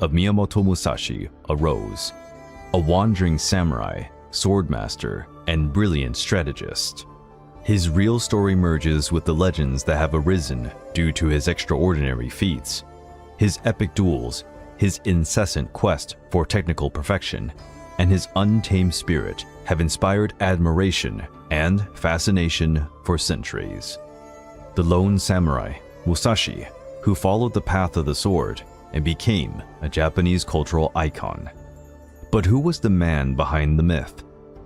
of Miyamoto Musashi arose, a wandering samurai, swordmaster, and brilliant strategist. His real story merges with the legends that have arisen due to his extraordinary feats. His epic duels, his incessant quest for technical perfection, and his untamed spirit have inspired admiration and fascination for centuries. The lone samurai, Musashi, who followed the path of the sword and became a Japanese cultural icon. But who was the man behind the myth?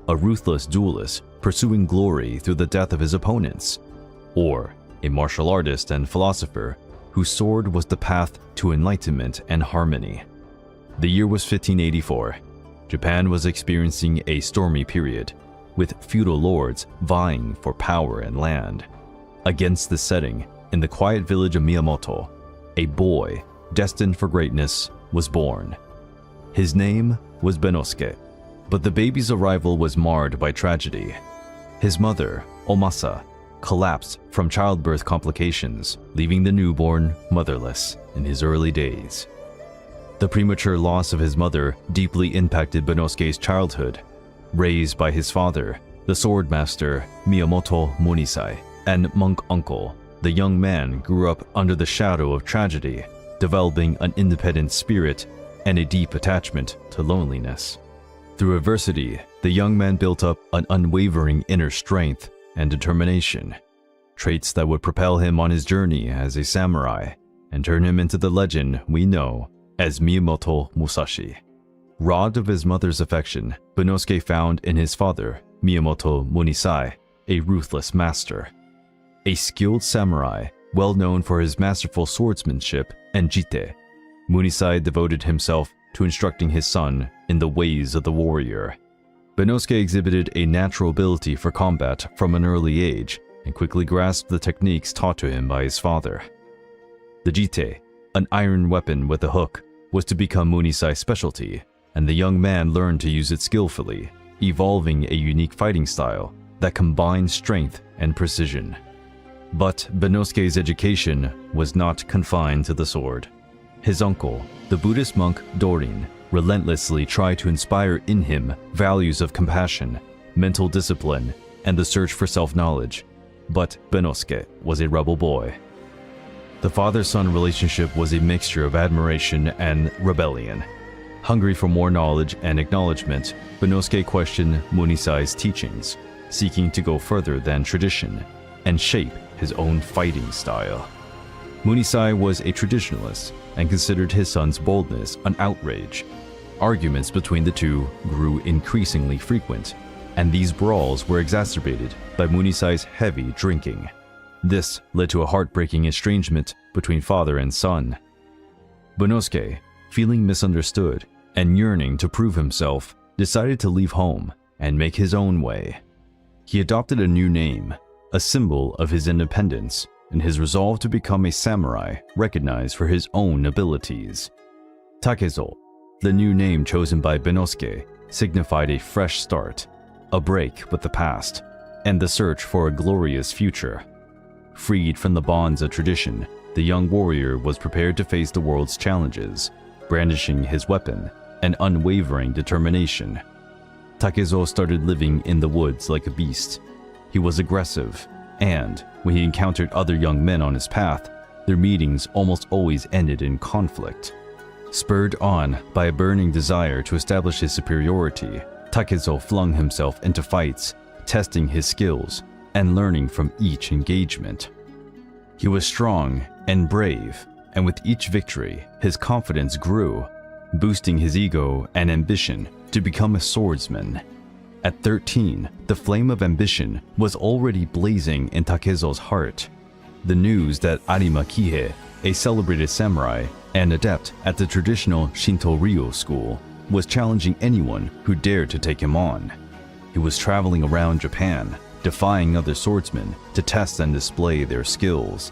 A ruthless duelist pursuing glory through the death of his opponents? Or a martial artist and philosopher whose sword was the path to enlightenment and harmony? The year was 1584. Japan was experiencing a stormy period, with feudal lords vying for power and land. Against this setting, in the quiet village of Miyamoto, a boy destined for greatness was born. His name was Benosuke, but the baby's arrival was marred by tragedy. His mother, Omasa, collapsed from childbirth complications, leaving the newborn motherless in his early days. The premature loss of his mother deeply impacted Benosuke's childhood. Raised by his father, the swordmaster Miyamoto Munisai, and monk uncle, the young man grew up under the shadow of tragedy, developing an independent spirit and a deep attachment to loneliness. Through adversity, the young man built up an unwavering inner strength and determination, traits that would propel him on his journey as a samurai and turn him into the legend we know as Miyamoto Musashi. Robbed of his mother's affection, Benosuke found in his father, Miyamoto Munisai, a ruthless master. A skilled samurai, well known for his masterful swordsmanship and jite, Munisai devoted himself to instructing his son in the ways of the warrior. Benosuke exhibited a natural ability for combat from an early age and quickly grasped the techniques taught to him by his father. The jite, an iron weapon with a hook, was to become Munisai's specialty, and the young man learned to use it skillfully, evolving a unique fighting style that combined strength and precision. But Benosuke's education was not confined to the sword. His uncle, the Buddhist monk Dorin, relentlessly tried to inspire in him values of compassion, mental discipline, and the search for self-knowledge. But Benosuke was a rebel boy. The father-son relationship was a mixture of admiration and rebellion. Hungry for more knowledge and acknowledgement, Benosuke questioned Munisai's teachings, seeking to go further than tradition and shape his own fighting style. Munisai was a traditionalist and considered his son's boldness an outrage. Arguments between the two grew increasingly frequent, and these brawls were exacerbated by Munisai's heavy drinking. This led to a heartbreaking estrangement between father and son. Benosuke, feeling misunderstood and yearning to prove himself, decided to leave home and make his own way. He adopted a new name, a symbol of his independence and his resolve to become a samurai recognized for his own abilities. Takezo, the new name chosen by Benosuke, signified a fresh start, a break with the past, and the search for a glorious future. Freed from the bonds of tradition, the young warrior was prepared to face the world's challenges, brandishing his weapon and unwavering determination. Takezo started living in the woods like a beast. He was aggressive, and when he encountered other young men on his path, their meetings almost always ended in conflict. Spurred on by a burning desire to establish his superiority, Takezo flung himself into fights, testing his skills and learning from each engagement. He was strong and brave, and with each victory, his confidence grew, boosting his ego and ambition to become a swordsman. At 13, the flame of ambition was already blazing in Takezo's heart. The news that Arima Kihei, a celebrated samurai and adept at the traditional Shinto Ryo school, was challenging anyone who dared to take him on. He was traveling around Japan, defying other swordsmen to test and display their skills.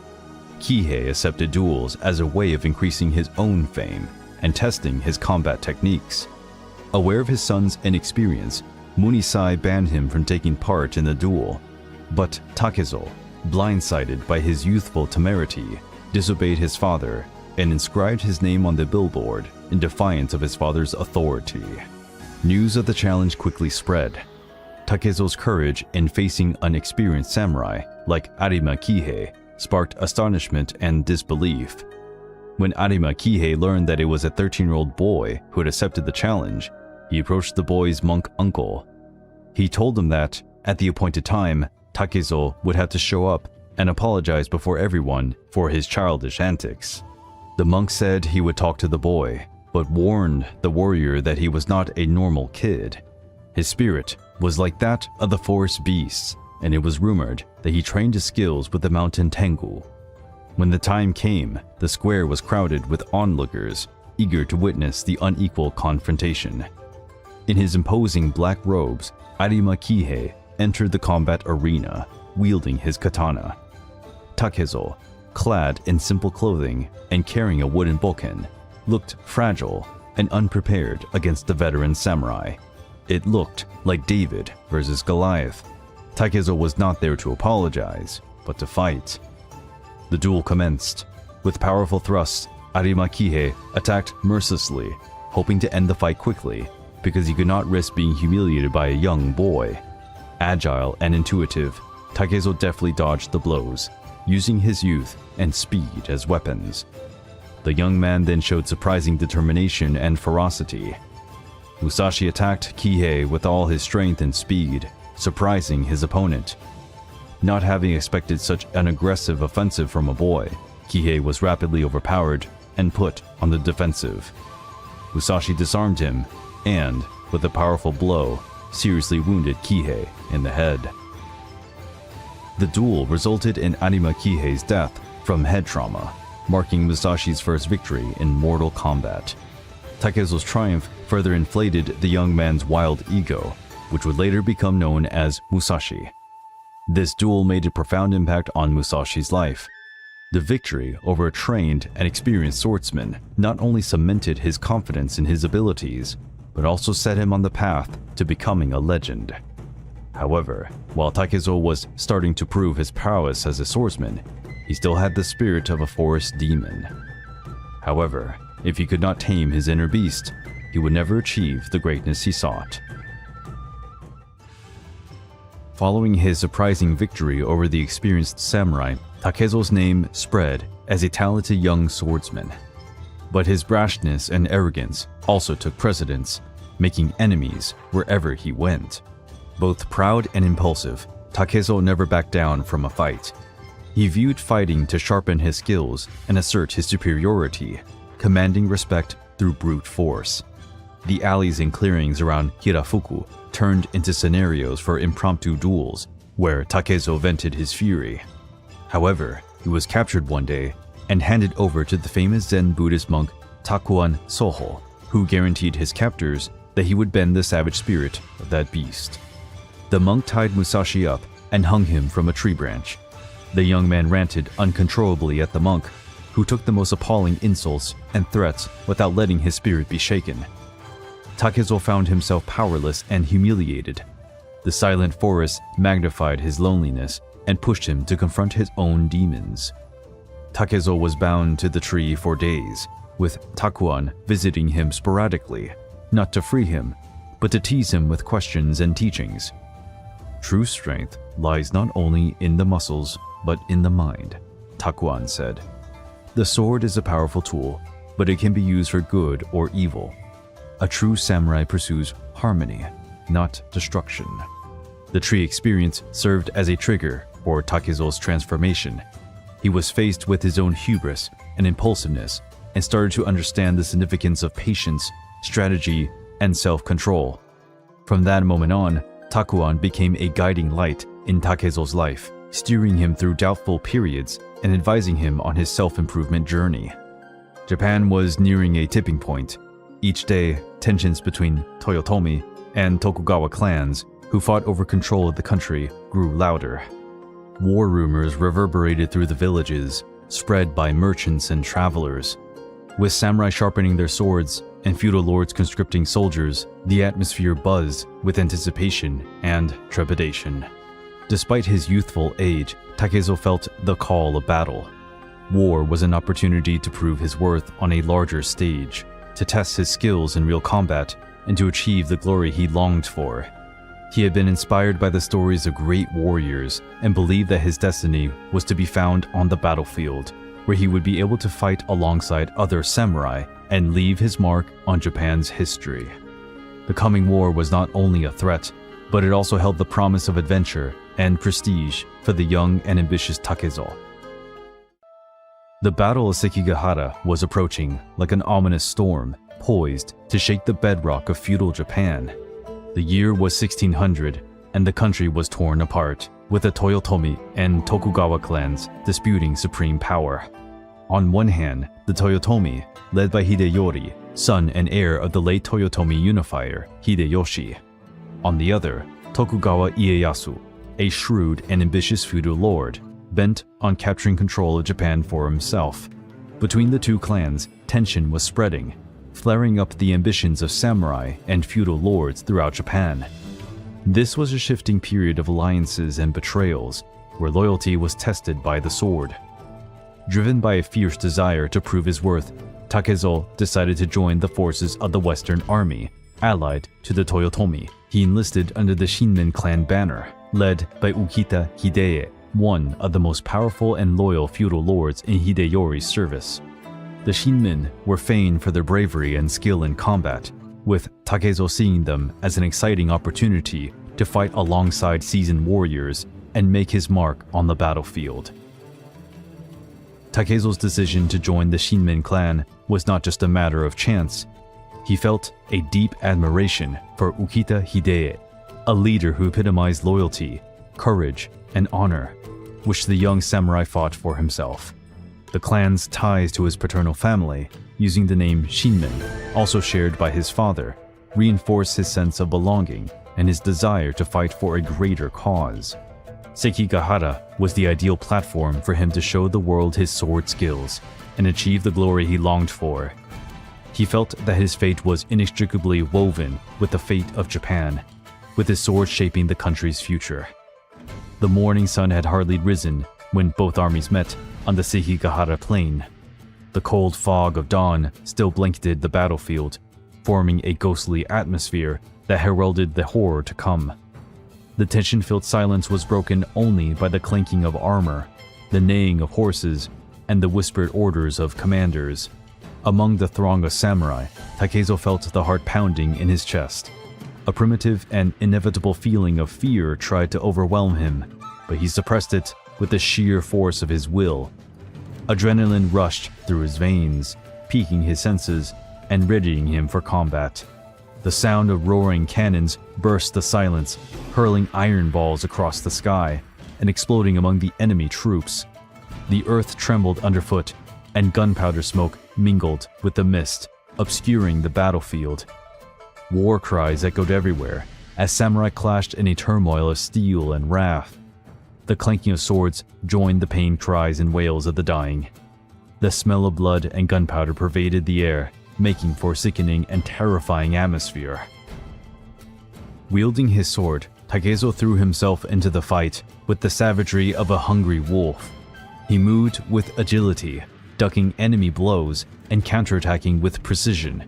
Kihei accepted duels as a way of increasing his own fame and testing his combat techniques. Aware of his son's inexperience, Munisai banned him from taking part in the duel. But Takezo, blindsided by his youthful temerity, disobeyed his father and inscribed his name on the billboard in defiance of his father's authority. News of the challenge quickly spread. Takezo's courage in facing unexperienced samurai like Arima Kihei sparked astonishment and disbelief. When Arima Kihei learned that it was a 13-year-old boy who had accepted the challenge, he approached the boy's monk uncle. He told him that, at the appointed time, Takezo would have to show up and apologize before everyone for his childish antics. The monk said he would talk to the boy, but warned the warrior that he was not a normal kid. His spirit was like that of the forest beasts, and it was rumored that he trained his skills with the mountain Tengu. When the time came, the square was crowded with onlookers, eager to witness the unequal confrontation. In his imposing black robes, Arima Kihei entered the combat arena, wielding his katana. Takezo, clad in simple clothing and carrying a wooden bokken, looked fragile and unprepared against the veteran samurai. It looked like David versus Goliath. Takezo was not there to apologize, but to fight. The duel commenced. With powerful thrusts, Arima Kihei attacked mercilessly, hoping to end the fight quickly, because he could not risk being humiliated by a young boy. Agile and intuitive, Takezo deftly dodged the blows, using his youth and speed as weapons. The young man then showed surprising determination and ferocity. Musashi attacked Kihei with all his strength and speed, surprising his opponent. Not having expected such an aggressive offensive from a boy, Kihei was rapidly overpowered and put on the defensive. Musashi disarmed him and, with a powerful blow, seriously wounded Kihei in the head. The duel resulted in Arima Kihei's death from head trauma, marking Musashi's first victory in Mortal Kombat. Takezo's triumph further inflated the young man's wild ego, which would later become known as Musashi. This duel made a profound impact on Musashi's life. The victory over a trained and experienced swordsman not only cemented his confidence in his abilities, but also set him on the path to becoming a legend. However, while Takezo was starting to prove his prowess as a swordsman, he still had the spirit of a forest demon. However, if he could not tame his inner beast, he would never achieve the greatness he sought. Following his surprising victory over the experienced samurai, Takezo's name spread as a talented young swordsman. But his brashness and arrogance also took precedence, making enemies wherever he went. Both proud and impulsive, Takezo never backed down from a fight. He viewed fighting to sharpen his skills and assert his superiority, commanding respect through brute force. The alleys and clearings around Hirafuku turned into scenarios for impromptu duels, where Takezo vented his fury. However, he was captured one day and handed over to the famous Zen Buddhist monk Takuan Soho, who guaranteed his captors that he would bend the savage spirit of that beast. The monk tied Musashi up and hung him from a tree branch. The young man ranted uncontrollably at the monk, who took the most appalling insults and threats without letting his spirit be shaken. Takezo found himself powerless and humiliated. The silent forest magnified his loneliness and pushed him to confront his own demons. Takezo was bound to the tree for days, with Takuan visiting him sporadically, not to free him, but to tease him with questions and teachings. True strength lies not only in the muscles, but in the mind, Takuan said. The sword is a powerful tool, but it can be used for good or evil. A true samurai pursues harmony, not destruction. The tree experience served as a trigger for Takezo's transformation. He was faced with his own hubris and impulsiveness and started to understand the significance of patience, strategy, and self-control. From that moment on, Takuan became a guiding light in Takezo's life, steering him through doubtful periods and advising him on his self-improvement journey. Japan was nearing a tipping point. Each day, tensions between Toyotomi and Tokugawa clans, who fought over control of the country, grew louder. War rumors reverberated through the villages, spread by merchants and travelers. With samurai sharpening their swords and feudal lords conscripting soldiers, the atmosphere buzzed with anticipation and trepidation. Despite his youthful age, Takezo felt the call of battle. War was an opportunity to prove his worth on a larger stage. to test his skills in real combat and to achieve the glory he longed for. He had been inspired by the stories of great warriors and believed that his destiny was to be found on the battlefield, where he would be able to fight alongside other samurai and leave his mark on Japan's history. The coming war was not only a threat, but it also held the promise of adventure and prestige for the young and ambitious Takezo. The Battle of Sekigahara was approaching like an ominous storm, poised to shake the bedrock of feudal Japan. The year was 1600, and the country was torn apart, with the Toyotomi and Tokugawa clans disputing supreme power. On one hand, the Toyotomi, led by Hideyori, son and heir of the late Toyotomi unifier, Hideyoshi. On the other, Tokugawa Ieyasu, a shrewd and ambitious feudal lord, bent on capturing control of Japan for himself. Between the two clans, tension was spreading, flaring up the ambitions of samurai and feudal lords throughout Japan. This was a shifting period of alliances and betrayals, where loyalty was tested by the sword. Driven by a fierce desire to prove his worth, Takezo decided to join the forces of the Western Army, allied to the Toyotomi. He enlisted under the Shinmen clan banner, led by Ukita Hideye, one of the most powerful and loyal feudal lords in Hideyori's service. The Shinmen were famed for their bravery and skill in combat, with Takezo seeing them as an exciting opportunity to fight alongside seasoned warriors and make his mark on the battlefield. Takezo's decision to join the Shinmen clan was not just a matter of chance. He felt a deep admiration for Ukita Hideye, a leader who epitomized loyalty, courage, and honor, which the young samurai fought for himself. The clan's ties to his paternal family, using the name Shinmen, also shared by his father, reinforced his sense of belonging and his desire to fight for a greater cause. Sekigahara was the ideal platform for him to show the world his sword skills and achieve the glory he longed for. He felt that his fate was inextricably woven with the fate of Japan, with his sword shaping the country's future. The morning sun had hardly risen when both armies met on the Sekigahara plain. The cold fog of dawn still blanketed the battlefield, forming a ghostly atmosphere that heralded the horror to come. The tension-filled silence was broken only by the clanking of armor, the neighing of horses, and the whispered orders of commanders. Among the throng of samurai, Takezo felt the heart pounding in his chest. A primitive and inevitable feeling of fear tried to overwhelm him, but he suppressed it with the sheer force of his will. Adrenaline rushed through his veins, piquing his senses and readying him for combat. The sound of roaring cannons burst the silence, hurling iron balls across the sky and exploding among the enemy troops. The earth trembled underfoot, and gunpowder smoke mingled with the mist, obscuring the battlefield. War cries echoed everywhere as samurai clashed in a turmoil of steel and wrath. The clanking of swords joined the pain cries and wails of the dying. The smell of blood and gunpowder pervaded the air, making for a sickening and terrifying atmosphere. Wielding his sword, Takezo threw himself into the fight with the savagery of a hungry wolf. He moved with agility, ducking enemy blows and counterattacking with precision.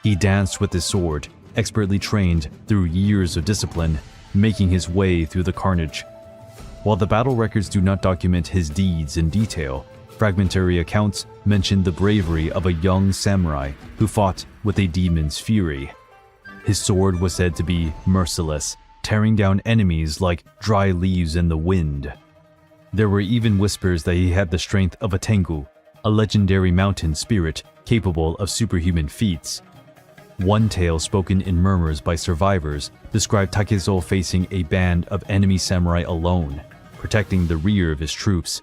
He danced with his sword, expertly trained through years of discipline, making his way through the carnage. While the battle records do not document his deeds in detail, fragmentary accounts mention the bravery of a young samurai who fought with a demon's fury. His sword was said to be merciless, tearing down enemies like dry leaves in the wind. There were even whispers that he had the strength of a Tengu, a legendary mountain spirit capable of superhuman feats. One tale spoken in murmurs by survivors described Takezo facing a band of enemy samurai alone, protecting the rear of his troops.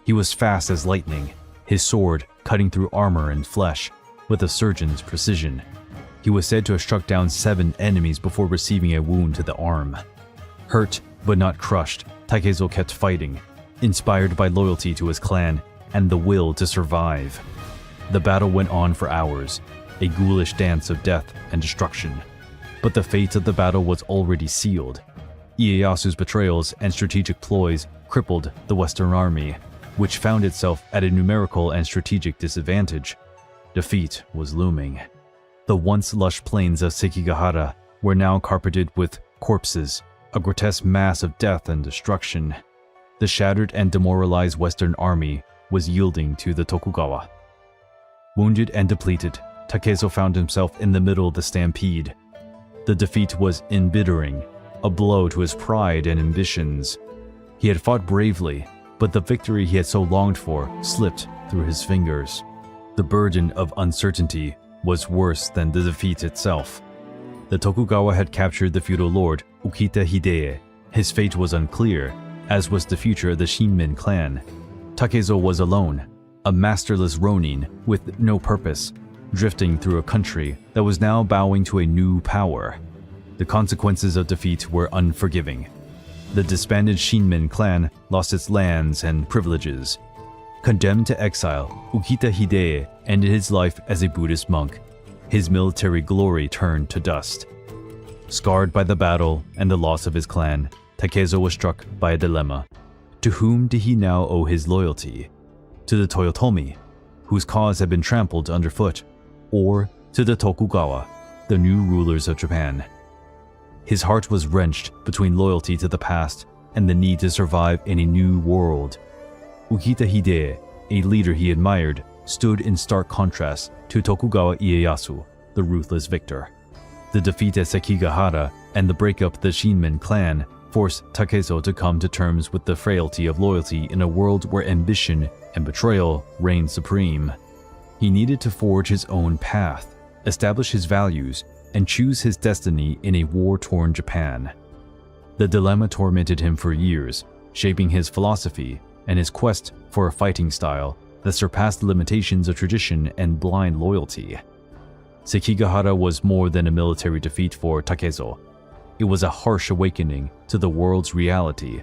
He was fast as lightning, his sword cutting through armor and flesh with a surgeon's precision. He was said to have struck down 7 enemies before receiving a wound to the arm. Hurt but not crushed, Takezo kept fighting, inspired by loyalty to his clan and the will to survive. The battle went on for hours, a ghoulish dance of death and destruction. But the fate of the battle was already sealed. Ieyasu's betrayals and strategic ploys crippled the Western Army, which found itself at a numerical and strategic disadvantage. Defeat was looming. The once lush plains of Sekigahara were now carpeted with corpses, a grotesque mass of death and destruction. The shattered and demoralized Western army was yielding to the Tokugawa. Wounded and depleted, Takezo found himself in the middle of the stampede. The defeat was embittering, a blow to his pride and ambitions. He had fought bravely, but the victory he had so longed for slipped through his fingers. The burden of uncertainty was worse than the defeat itself. The Tokugawa had captured the feudal lord Ukita Hideye. His fate was unclear, as was the future of the Shinmin clan. Takezo was alone, a masterless ronin with no purpose, drifting through a country that was now bowing to a new power. The consequences of defeat were unforgiving. The disbanded Shinmin clan lost its lands and privileges. Condemned to exile, Ukita Hideye ended his life as a Buddhist monk. His military glory turned to dust. Scarred by the battle and the loss of his clan, Takezo was struck by a dilemma. To whom did he now owe his loyalty? To the Toyotomi, whose cause had been trampled underfoot, or to the Tokugawa, the new rulers of Japan? His heart was wrenched between loyalty to the past and the need to survive in a new world. Ukita Hideye, a leader he admired, stood in stark contrast to Tokugawa Ieyasu, the ruthless victor. The defeat at Sekigahara and the breakup of the Shinmin clan forced Takezo to come to terms with the frailty of loyalty in a world where ambition and betrayal reigned supreme. He needed to forge his own path, establish his values, and choose his destiny in a war-torn Japan. The dilemma tormented him for years, shaping his philosophy and his quest for a fighting style that surpassed the limitations of tradition and blind loyalty. Sekigahara was more than a military defeat for Takezo. It was a harsh awakening to the world's reality.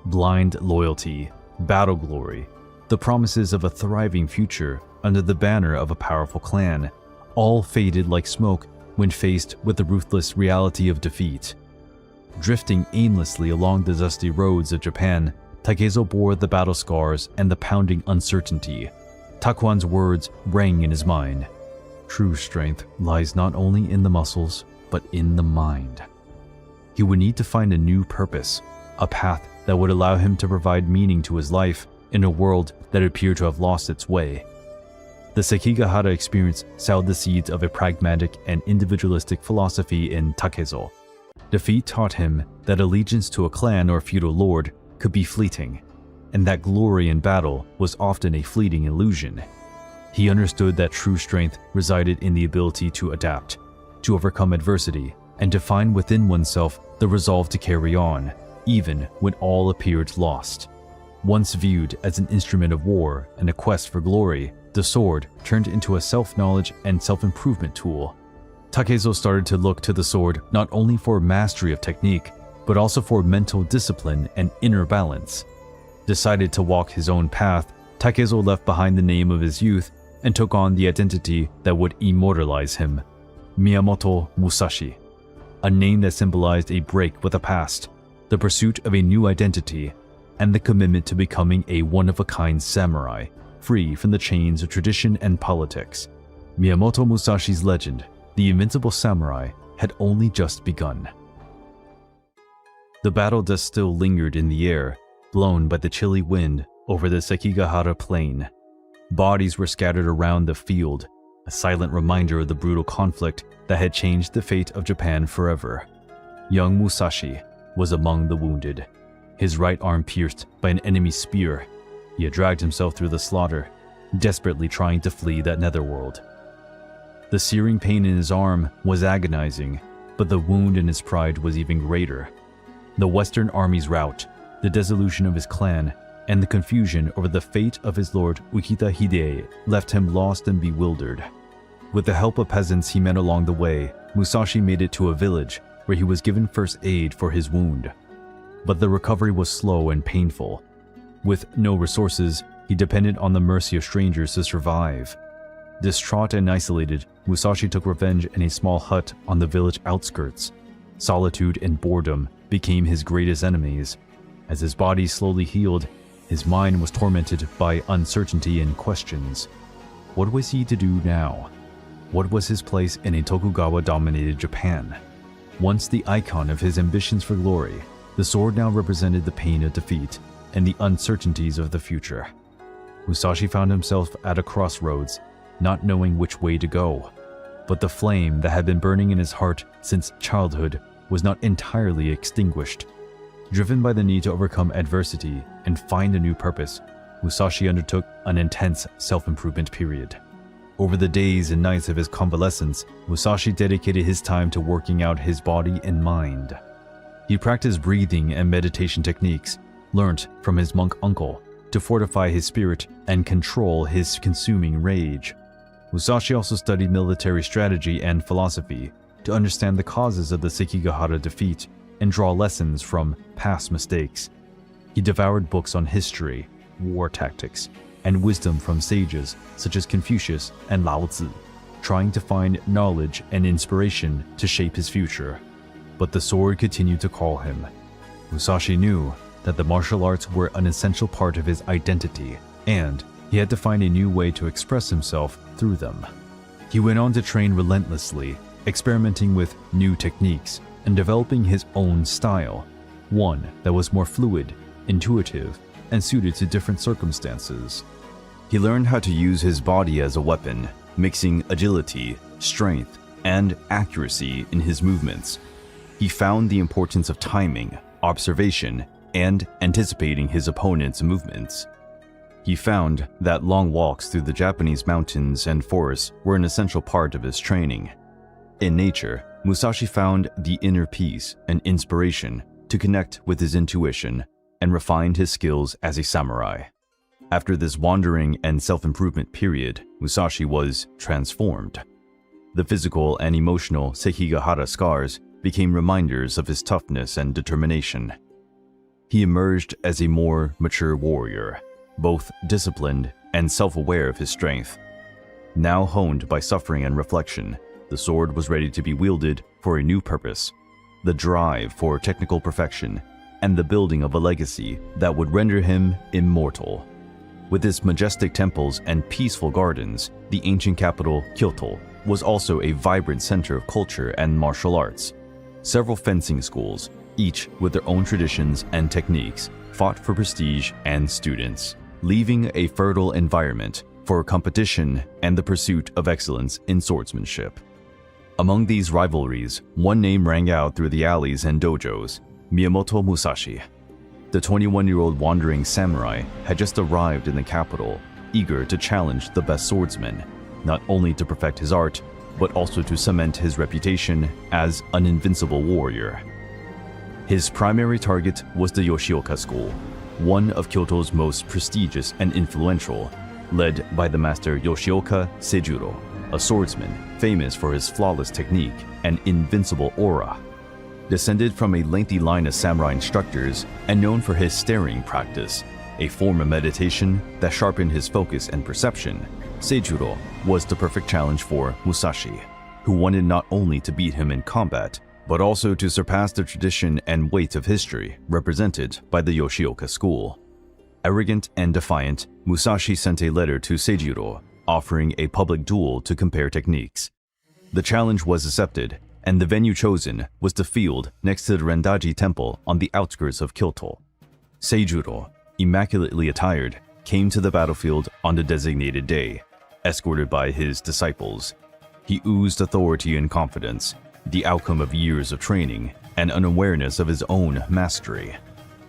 Blind loyalty, battle glory, the promises of a thriving future under the banner of a powerful clan, all faded like smoke when faced with the ruthless reality of defeat. Drifting aimlessly along the dusty roads of Japan, Takezo bore the battle scars and the pounding uncertainty. Takuan's words rang in his mind. True strength lies not only in the muscles, but in the mind. He would need to find a new purpose, a path that would allow him to provide meaning to his life in a world that appeared to have lost its way. The Sekigahara experience sowed the seeds of a pragmatic and individualistic philosophy in Takezo. Defeat taught him that allegiance to a clan or feudal lord could be fleeting, and that glory in battle was often a fleeting illusion. He understood that true strength resided in the ability to adapt, to overcome adversity, and to find within oneself the resolve to carry on, even when all appeared lost. Once viewed as an instrument of war and a quest for glory, the sword turned into a self-knowledge and self-improvement tool. Takezo started to look to the sword not only for mastery of technique, but also for mental discipline and inner balance. Decided to walk his own path, Takezo left behind the name of his youth and took on the identity that would immortalize him, Miyamoto Musashi, a name that symbolized a break with the past, the pursuit of a new identity, and the commitment to becoming a one-of-a-kind samurai, free from the chains of tradition and politics. Miyamoto Musashi's legend, the Invincible Samurai, had only just begun. The battle dust still lingered in the air, blown by the chilly wind over the Sekigahara plain. Bodies were scattered around the field, a silent reminder of the brutal conflict that had changed the fate of Japan forever. Young Musashi was among the wounded, his right arm pierced by an enemy spear. He had dragged himself through the slaughter, desperately trying to flee that netherworld. The searing pain in his arm was agonizing, but the wound in his pride was even greater. The Western army's rout, the dissolution of his clan, and the confusion over the fate of his lord Ukita Hideye left him lost and bewildered. With the help of peasants he met along the way, Musashi made it to a village where he was given first aid for his wound. But the recovery was slow and painful. With no resources, he depended on the mercy of strangers to survive. Distraught and isolated, Musashi took revenge in a small hut on the village outskirts. Solitude and boredom became his greatest enemies. As his body slowly healed, his mind was tormented by uncertainty and questions. What was he to do now? What was his place in a Tokugawa-dominated Japan? Once the icon of his ambitions for glory, the sword now represented the pain of defeat and the uncertainties of the future. Musashi found himself at a crossroads, not knowing which way to go. But the flame that had been burning in his heart since childhood was not entirely extinguished. Driven by the need to overcome adversity and find a new purpose, Musashi undertook an intense self-improvement period. Over the days and nights of his convalescence, Musashi dedicated his time to working out his body and mind. He practiced breathing and meditation techniques, learnt from his monk uncle, to fortify his spirit and control his consuming rage. Musashi also studied military strategy and philosophy to understand the causes of the Sekigahara defeat and draw lessons from past mistakes. He devoured books on history, war tactics, and wisdom from sages such as Confucius and Lao Tzu, trying to find knowledge and inspiration to shape his future. But the sword continued to call him. Musashi knew that the martial arts were an essential part of his identity, and he had to find a new way to express himself through them. He went on to train relentlessly, experimenting with new techniques and developing his own style, one that was more fluid, intuitive, and suited to different circumstances. He learned how to use his body as a weapon, mixing agility, strength, and accuracy in his movements. He found the importance of timing, observation, and anticipating his opponent's movements. He found that long walks through the Japanese mountains and forests were an essential part of his training. In nature, Musashi found the inner peace and inspiration to connect with his intuition and refined his skills as a samurai. After this wandering and self-improvement period, Musashi was transformed. The physical and emotional Sekigahara scars became reminders of his toughness and determination. He emerged as a more mature warrior, both disciplined and self-aware of his strength. Now honed by suffering and reflection, the sword was ready to be wielded for a new purpose, the drive for technical perfection, and the building of a legacy that would render him immortal. With its majestic temples and peaceful gardens, the ancient capital, Kyoto, was also a vibrant center of culture and martial arts. Several fencing schools, each with their own traditions and techniques, fought for prestige and students, leaving a fertile environment for competition and the pursuit of excellence in swordsmanship. Among these rivalries, one name rang out through the alleys and dojos: Miyamoto Musashi. The 21-year-old wandering samurai had just arrived in the capital, eager to challenge the best swordsman, not only to perfect his art, but also to cement his reputation as an invincible warrior. His primary target was the Yoshioka School, one of Kyoto's most prestigious and influential, led by the master Yoshioka Seijuro, a swordsman famous for his flawless technique and invincible aura. Descended from a lengthy line of samurai instructors and known for his staring practice, a form of meditation that sharpened his focus and perception, Seijuro was the perfect challenge for Musashi, who wanted not only to beat him in combat, but also to surpass the tradition and weight of history represented by the Yoshioka school. Arrogant and defiant, Musashi sent a letter to Seijuro, offering a public duel to compare techniques. The challenge was accepted, and the venue chosen was the field next to the Rendaji Temple on the outskirts of Kyoto. Seijuro, immaculately attired, came to the battlefield on the designated day, escorted by his disciples. He oozed authority and confidence, the outcome of years of training and an awareness of his own mastery.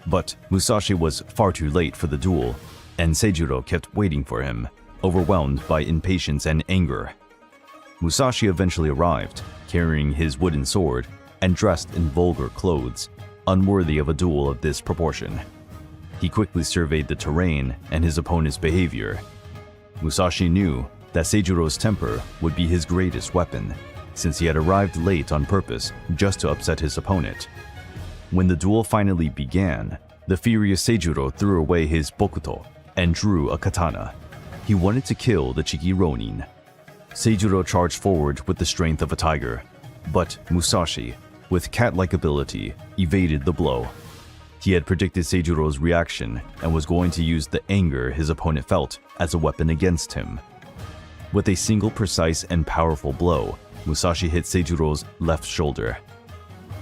But Musashi was far too late for the duel, and Seijuro kept waiting for him, overwhelmed by impatience and anger. Musashi eventually arrived, carrying his wooden sword and dressed in vulgar clothes, unworthy of a duel of this proportion. He quickly surveyed the terrain and his opponent's behavior. Musashi knew that Seijuro's temper would be his greatest weapon, since he had arrived late on purpose just to upset his opponent. When the duel finally began, the furious Seijuro threw away his bokuto and drew a katana. He wanted to kill the Chiki Ronin. Seijuro charged forward with the strength of a tiger, but Musashi, with cat-like ability, evaded the blow. He had predicted Seijuro's reaction and was going to use the anger his opponent felt as a weapon against him. With a single precise and powerful blow, Musashi hit Seijuro's left shoulder.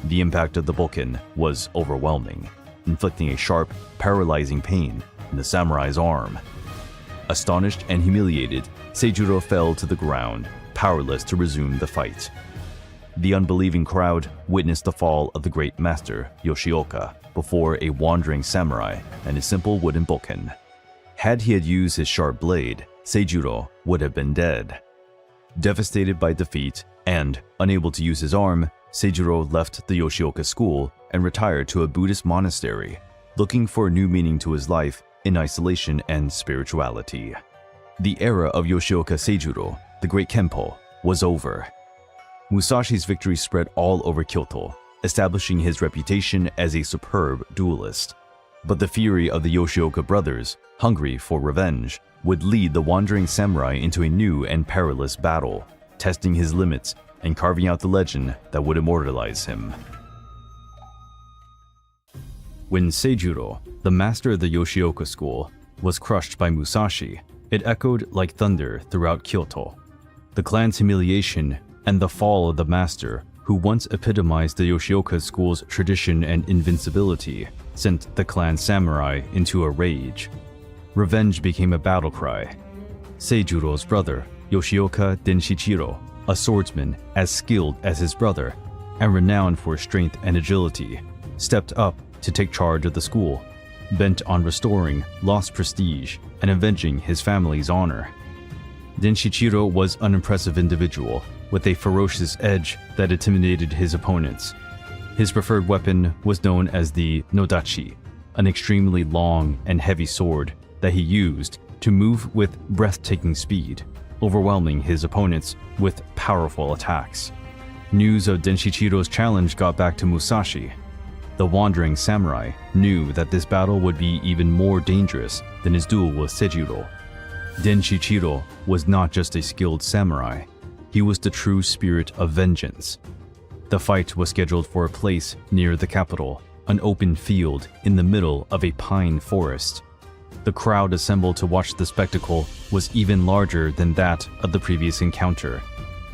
The impact of the bokken was overwhelming, inflicting a sharp, paralyzing pain in the samurai's arm. Astonished and humiliated, Seijuro fell to the ground, powerless to resume the fight. The unbelieving crowd witnessed the fall of the great master, Yoshioka, before a wandering samurai and a simple wooden bokken. Had he used his sharp blade, Seijuro would have been dead. Devastated by defeat and unable to use his arm, Seijuro left the Yoshioka school and retired to a Buddhist monastery, looking for a new meaning to his life in isolation and spirituality. The era of Yoshioka Seijuro, the great Kenpo, was over. Musashi's victory spread all over Kyoto, establishing his reputation as a superb duelist. But the fury of the Yoshioka brothers, hungry for revenge, would lead the wandering samurai into a new and perilous battle, testing his limits and carving out the legend that would immortalize him. When Seijuro, the master of the Yoshioka school, was crushed by Musashi, it echoed like thunder throughout Kyoto. The clan's humiliation and the fall of the master, who once epitomized the Yoshioka school's tradition and invincibility, sent the clan samurai into a rage. Revenge became a battle cry. Seijuro's brother, Yoshioka Denshichiro, a swordsman as skilled as his brother and renowned for strength and agility, stepped up to take charge of the school, bent on restoring lost prestige and avenging his family's honor. Denshichiro was an impressive individual with a ferocious edge that intimidated his opponents. His preferred weapon was known as the nodachi, an extremely long and heavy sword that he used to move with breathtaking speed, overwhelming his opponents with powerful attacks. News of Denshichiro's challenge got back to Musashi. The wandering samurai knew that this battle would be even more dangerous than his duel with Seijuro. Denshichiro was not just a skilled samurai, he was the true spirit of vengeance. The fight was scheduled for a place near the capital, an open field in the middle of a pine forest. The crowd assembled to watch the spectacle was even larger than that of the previous encounter,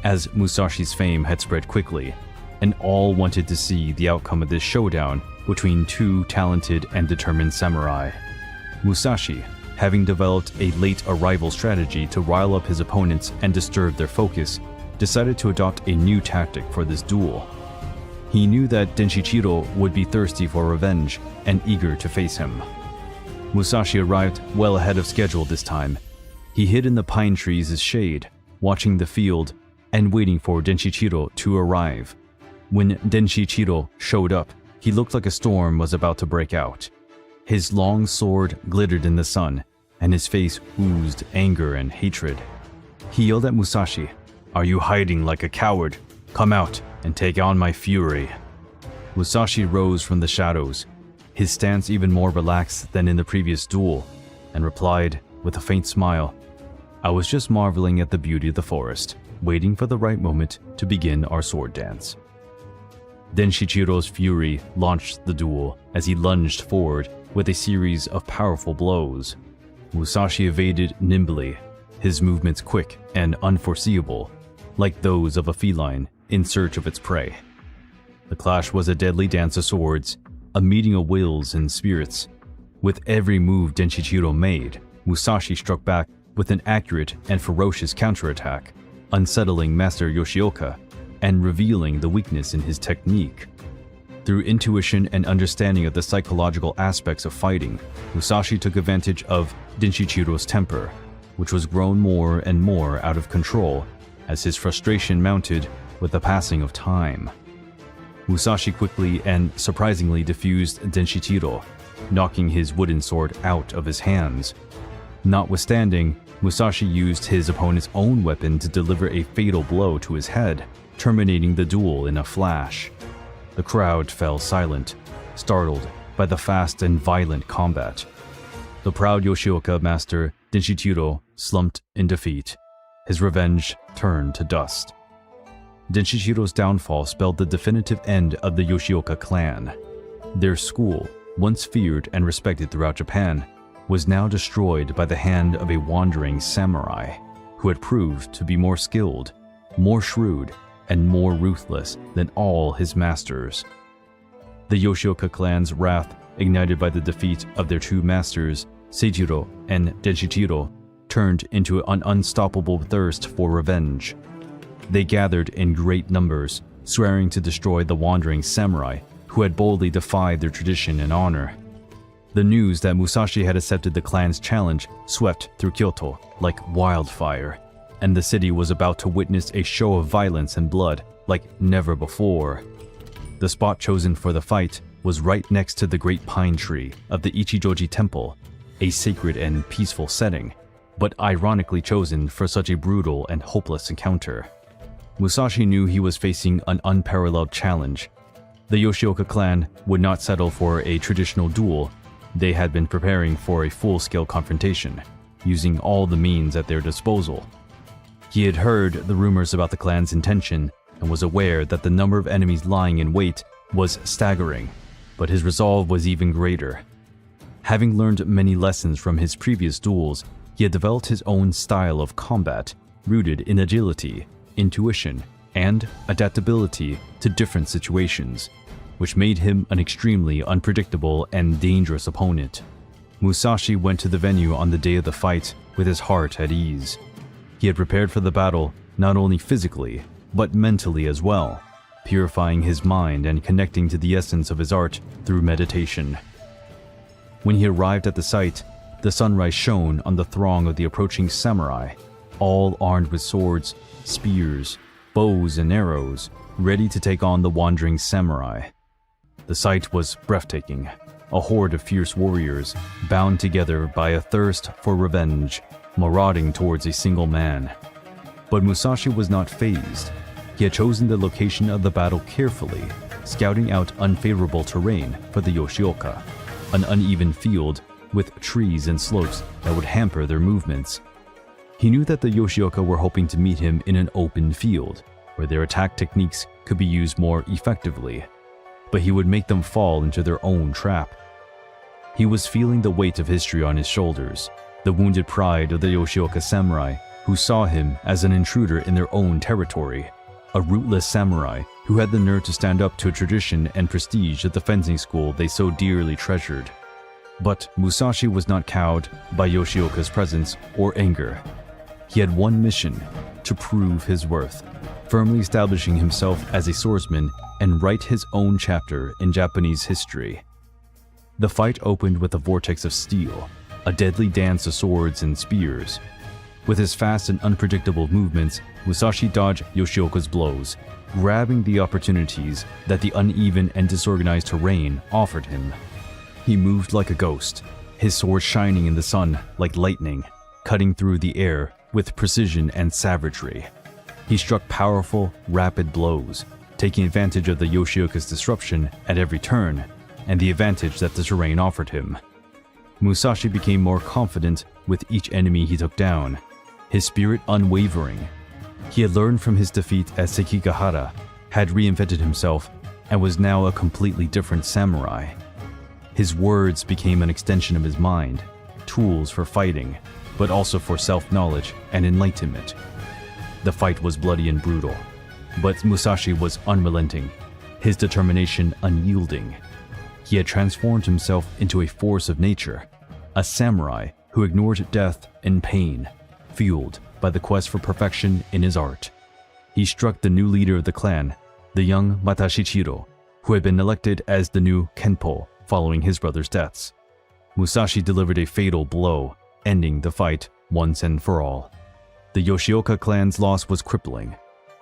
as Musashi's fame had spread quickly, and all wanted to see the outcome of this showdown between two talented and determined samurai. Musashi, having developed a late arrival strategy to rile up his opponents and disturb their focus, decided to adopt a new tactic for this duel. He knew that Denshichiro would be thirsty for revenge and eager to face him. Musashi arrived well ahead of schedule this time. He hid in the pine trees' shade, watching the field and waiting for Denshichiro to arrive. When Denshichiro showed up, he looked like a storm was about to break out. His long sword glittered in the sun, and his face oozed anger and hatred. He yelled at Musashi, "Are you hiding like a coward? Come out and take on my fury." Musashi rose from the shadows, his stance even more relaxed than in the previous duel, and replied with a faint smile, "I was just marveling at the beauty of the forest, waiting for the right moment to begin our sword dance." Denshichiro's fury launched the duel as he lunged forward with a series of powerful blows. Musashi evaded nimbly, his movements quick and unforeseeable, like those of a feline in search of its prey. The clash was a deadly dance of swords, a meeting of wills and spirits. With every move Denshichiro made, Musashi struck back with an accurate and ferocious counterattack, unsettling Master Yoshioka and revealing the weakness in his technique. Through intuition and understanding of the psychological aspects of fighting, Musashi took advantage of Denshichiro's temper, which was grown more and more out of control as his frustration mounted with the passing of time. Musashi quickly and surprisingly defused Denshichiro, knocking his wooden sword out of his hands. Notwithstanding, Musashi used his opponent's own weapon to deliver a fatal blow to his head, terminating the duel in a flash. The crowd fell silent, startled by the fast and violent combat. The proud Yoshioka master Denshichiro slumped in defeat. His revenge turned to dust. Denshichiro's downfall spelled the definitive end of the Yoshioka clan. Their school, once feared and respected throughout Japan, was now destroyed by the hand of a wandering samurai. who had proved to be more skilled, more shrewd, and more ruthless than all his masters. The Yoshioka clan's wrath, ignited by the defeat of their two masters, Seijiro and Denshichiro, turned into an unstoppable thirst for revenge. They gathered in great numbers, swearing to destroy the wandering samurai who had boldly defied their tradition and honor. The news that Musashi had accepted the clan's challenge swept through Kyoto like wildfire, and the city was about to witness a show of violence and blood like never before. The spot chosen for the fight was right next to the great pine tree of the Ichijoji Temple, a sacred and peaceful setting, but ironically chosen for such a brutal and hopeless encounter. Musashi knew he was facing an unparalleled challenge. The Yoshioka clan would not settle for a traditional duel. They had been preparing for a full-scale confrontation, using all the means at their disposal. He had heard the rumors about the clan's intention and was aware that the number of enemies lying in wait was staggering, but his resolve was even greater. Having learned many lessons from his previous duels, he had developed his own style of combat, rooted in agility, intuition, and adaptability to different situations, which made him an extremely unpredictable and dangerous opponent. Musashi went to the venue on the day of the fight with his heart at ease. He had prepared for the battle not only physically, but mentally as well, purifying his mind and connecting to the essence of his art through meditation. When he arrived at the site, the sunrise shone on the throng of the approaching samurai, all armed with swords, spears, bows, and arrows, ready to take on the wandering samurai. The sight was breathtaking, a horde of fierce warriors, bound together by a thirst for revenge, marauding towards a single man. But Musashi was not fazed. He had chosen the location of the battle carefully, scouting out unfavorable terrain for the Yoshioka, an uneven field with trees and slopes that would hamper their movements. He knew that the Yoshioka were hoping to meet him in an open field, where their attack techniques could be used more effectively, but he would make them fall into their own trap. He was feeling the weight of history on his shoulders, the wounded pride of the Yoshioka samurai who saw him as an intruder in their own territory, a rootless samurai who had the nerve to stand up to a tradition and prestige of the fencing school they so dearly treasured. But Musashi was not cowed by Yoshioka's presence or anger. He had one mission: to prove his worth, firmly establishing himself as a swordsman and write his own chapter in Japanese history. The fight opened with a vortex of steel, a deadly dance of swords and spears. With his fast and unpredictable movements, Musashi dodged Yoshioka's blows, grabbing the opportunities that the uneven and disorganized terrain offered him. He moved like a ghost, his sword shining in the sun like lightning, cutting through the air with precision and savagery. He struck powerful, rapid blows, taking advantage of the Yoshioka's disruption at every turn and the advantage that the terrain offered him. Musashi became more confident with each enemy he took down, his spirit unwavering. He had learned from his defeat at Sekigahara, had reinvented himself, and was now a completely different samurai. His words became an extension of his mind, tools for fighting, but also for self-knowledge and enlightenment. The fight was bloody and brutal, but Musashi was unrelenting, his determination unyielding. He had transformed himself into a force of nature, a samurai who ignored death and pain, fueled by the quest for perfection in his art. He struck the new leader of the clan, the young Matashichiro, who had been elected as the new Kenpo following his brother's deaths. Musashi delivered a fatal blow, ending the fight once and for all. The Yoshioka clan's loss was crippling.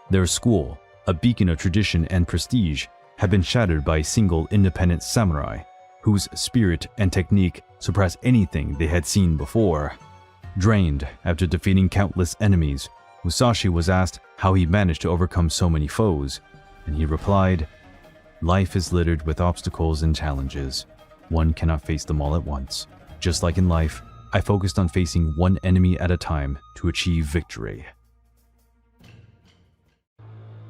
Their school, a beacon of tradition and prestige, had been shattered by a single independent samurai, whose spirit and technique surpassed anything they had seen before. Drained after defeating countless enemies, Musashi was asked how he managed to overcome so many foes, and he replied, "Life is littered with obstacles and challenges. One cannot face them all at once. Just like in life, I focused on facing one enemy at a time to achieve victory."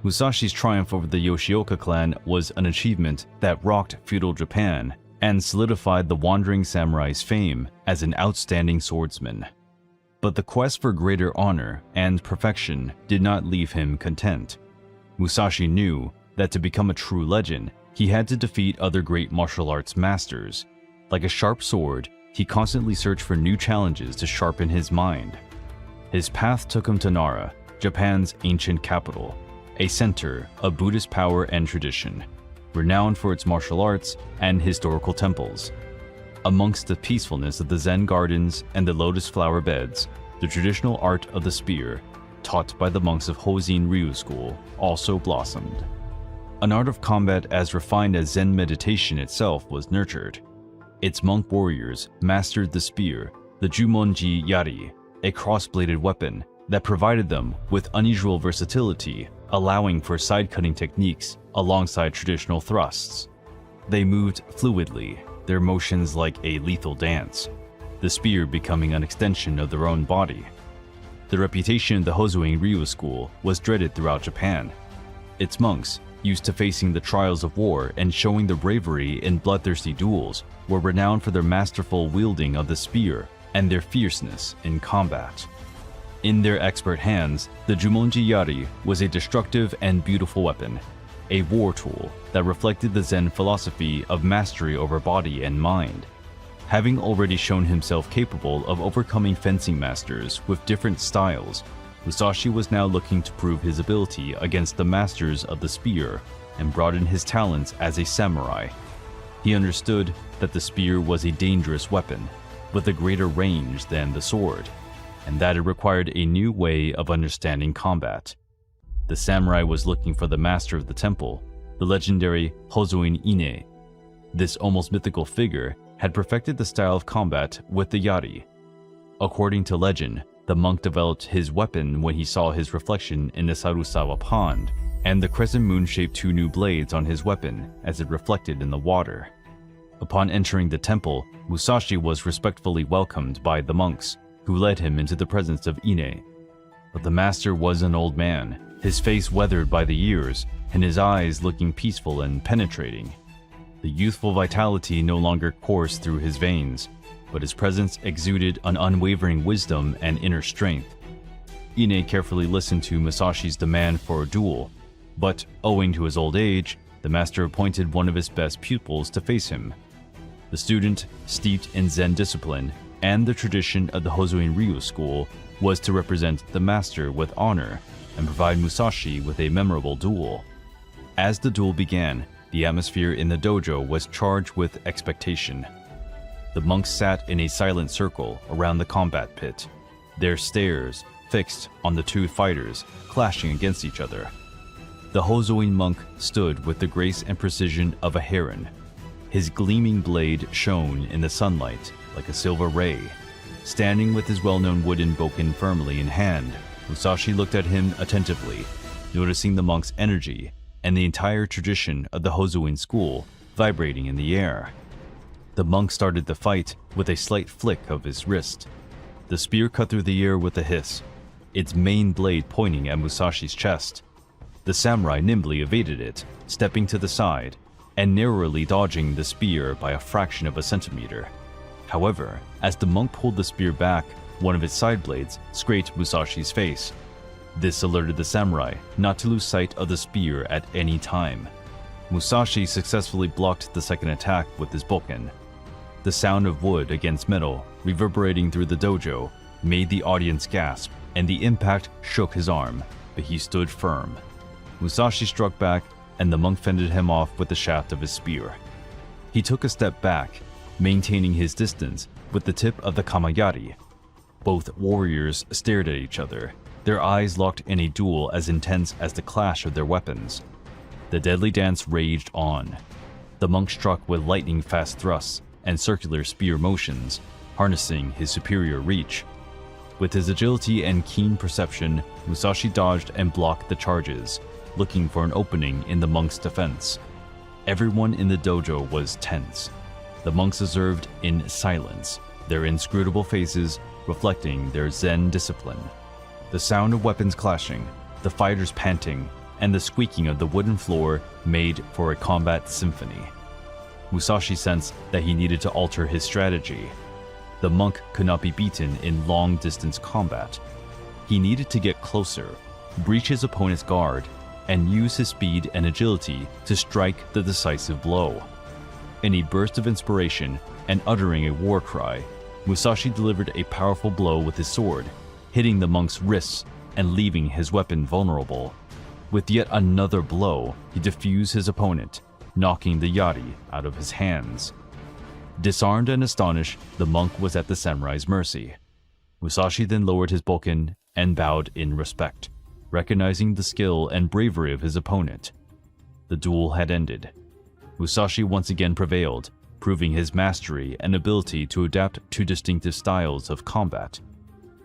Musashi's triumph over the Yoshioka clan was an achievement that rocked feudal Japan and solidified the wandering samurai's fame as an outstanding swordsman. But the quest for greater honor and perfection did not leave him content. Musashi knew that to become a true legend, he had to defeat other great martial arts masters. Like a sharp sword, he constantly searched for new challenges to sharpen his mind. His path took him to Nara, Japan's ancient capital, a center of Buddhist power and tradition, renowned for its martial arts and historical temples. Amongst the peacefulness of the Zen gardens and the lotus flower beds, the traditional art of the spear, taught by the monks of Hoshin Ryu School, also blossomed. An art of combat as refined as Zen meditation itself was nurtured. Its monk warriors mastered the spear, the Jumonji Yari, a cross-bladed weapon that provided them with unusual versatility, allowing for side-cutting techniques alongside traditional thrusts. They moved fluidly, their motions like a lethal dance, the spear becoming an extension of their own body. The reputation of the Hoshin Ryu School was dreaded throughout Japan. Its monks, used to facing the trials of war and showing their bravery in bloodthirsty duels, were renowned for their masterful wielding of the spear and their fierceness in combat. In their expert hands, the Jumonji Yari was a destructive and beautiful weapon, a war tool that reflected the Zen philosophy of mastery over body and mind. Having already shown himself capable of overcoming fencing masters with different styles, Musashi was now looking to prove his ability against the masters of the spear and broaden his talents as a samurai. He understood that the spear was a dangerous weapon, with a greater range than the sword, and that it required a new way of understanding combat. The samurai was looking for the master of the temple, the legendary Hozoin Ine. This almost mythical figure had perfected the style of combat with the yari. According to legend, the monk developed his weapon when he saw his reflection in the Sarusawa pond, and the crescent moon shaped two new blades on his weapon as it reflected in the water. Upon entering the temple, Musashi was respectfully welcomed by the monks, who led him into the presence of Ine. But the master was an old man, his face weathered by the years, and his eyes looking peaceful and penetrating. The youthful vitality no longer coursed through his veins, but his presence exuded an unwavering wisdom and inner strength. Ine carefully listened to Musashi's demand for a duel, but owing to his old age, the master appointed one of his best pupils to face him. The student, steeped in Zen discipline and the tradition of the Hoshin Ryu School, was to represent the master with honor and provide Musashi with a memorable duel. As the duel began, the atmosphere in the dojo was charged with expectation. The monks sat in a silent circle around the combat pit, their stares fixed on the two fighters clashing against each other. The Hozoin monk stood with the grace and precision of a heron. His gleaming blade shone in the sunlight like a silver ray. Standing with his well-known wooden bokken firmly in hand, Musashi looked at him attentively, noticing the monk's energy and the entire tradition of the Hozoin school vibrating in the air. The monk started the fight with a slight flick of his wrist. The spear cut through the air with a hiss, its main blade pointing at Musashi's chest. The samurai nimbly evaded it, stepping to the side and narrowly dodging the spear by a fraction of a centimeter. However, as the monk pulled the spear back, one of its side blades scraped Musashi's face. This alerted the samurai not to lose sight of the spear at any time. Musashi successfully blocked the second attack with his bokken. The sound of wood against metal reverberating through the dojo made the audience gasp, and the impact shook his arm, but he stood firm. Musashi struck back, and the monk fended him off with the shaft of his spear. He took a step back, maintaining his distance with the tip of the kamayari. Both warriors stared at each other, their eyes locked in a duel as intense as the clash of their weapons. The deadly dance raged on. The monk struck with lightning-fast thrusts and circular spear motions, harnessing his superior reach. With his agility and keen perception, Musashi dodged and blocked the charges, looking for an opening in the monk's defense. Everyone in the dojo was tense. The monks observed in silence, their inscrutable faces reflecting their Zen discipline. The sound of weapons clashing, the fighters panting, and the squeaking of the wooden floor made for a combat symphony. Musashi sensed that he needed to alter his strategy. the monk could not be beaten in long-distance combat. He needed to get closer, breach his opponent's guard, and use his speed and agility to strike the decisive blow. In a burst of inspiration and uttering a war cry, Musashi delivered a powerful blow with his sword, hitting the monk's wrists and leaving his weapon vulnerable. With yet another blow, he defused his opponent, knocking the yari out of his hands. Disarmed and astonished, the monk was at the samurai's mercy. Musashi then lowered his bokken and bowed in respect, recognizing the skill and bravery of his opponent. The duel had ended. Musashi once again prevailed, proving his mastery and ability to adapt to distinctive styles of combat.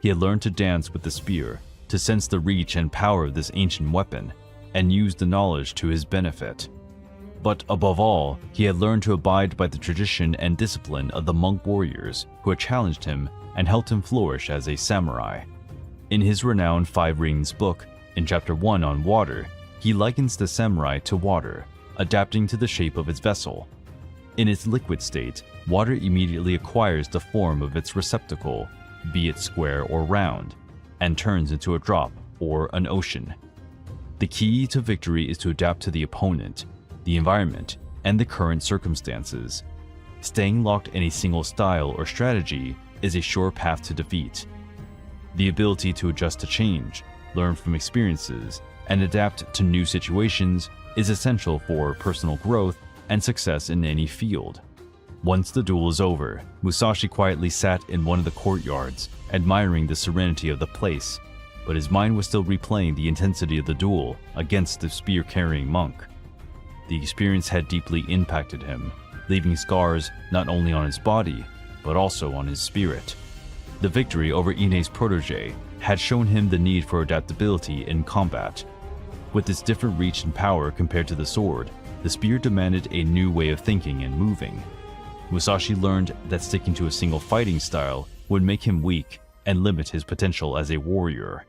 He had learned to dance with the spear, to sense the reach and power of this ancient weapon, and use the knowledge to his benefit. But above all, he had learned to abide by the tradition and discipline of the monk warriors who had challenged him and helped him flourish as a samurai. In his renowned Five Rings book, in Chapter 1 on water, he likens the samurai to water, adapting to the shape of its vessel. In its liquid state, water immediately acquires the form of its receptacle, be it square or round, and turns into a drop or an ocean. The key to victory is to adapt to the opponent, the environment, and the current circumstances. Staying locked in a single style or strategy is a sure path to defeat. The ability to adjust to change, learn from experiences, and adapt to new situations is essential for personal growth and success in any field. Once the duel is over, Musashi quietly sat in one of the courtyards, admiring the serenity of the place, but his mind was still replaying the intensity of the duel against the spear-carrying monk. The experience had deeply impacted him, leaving scars not only on his body, but also on his spirit. The victory over Ine's protege had shown him the need for adaptability in combat. With its different reach and power compared to the sword, the spear demanded a new way of thinking and moving. Musashi learned that sticking to a single fighting style would make him weak and limit his potential as a warrior.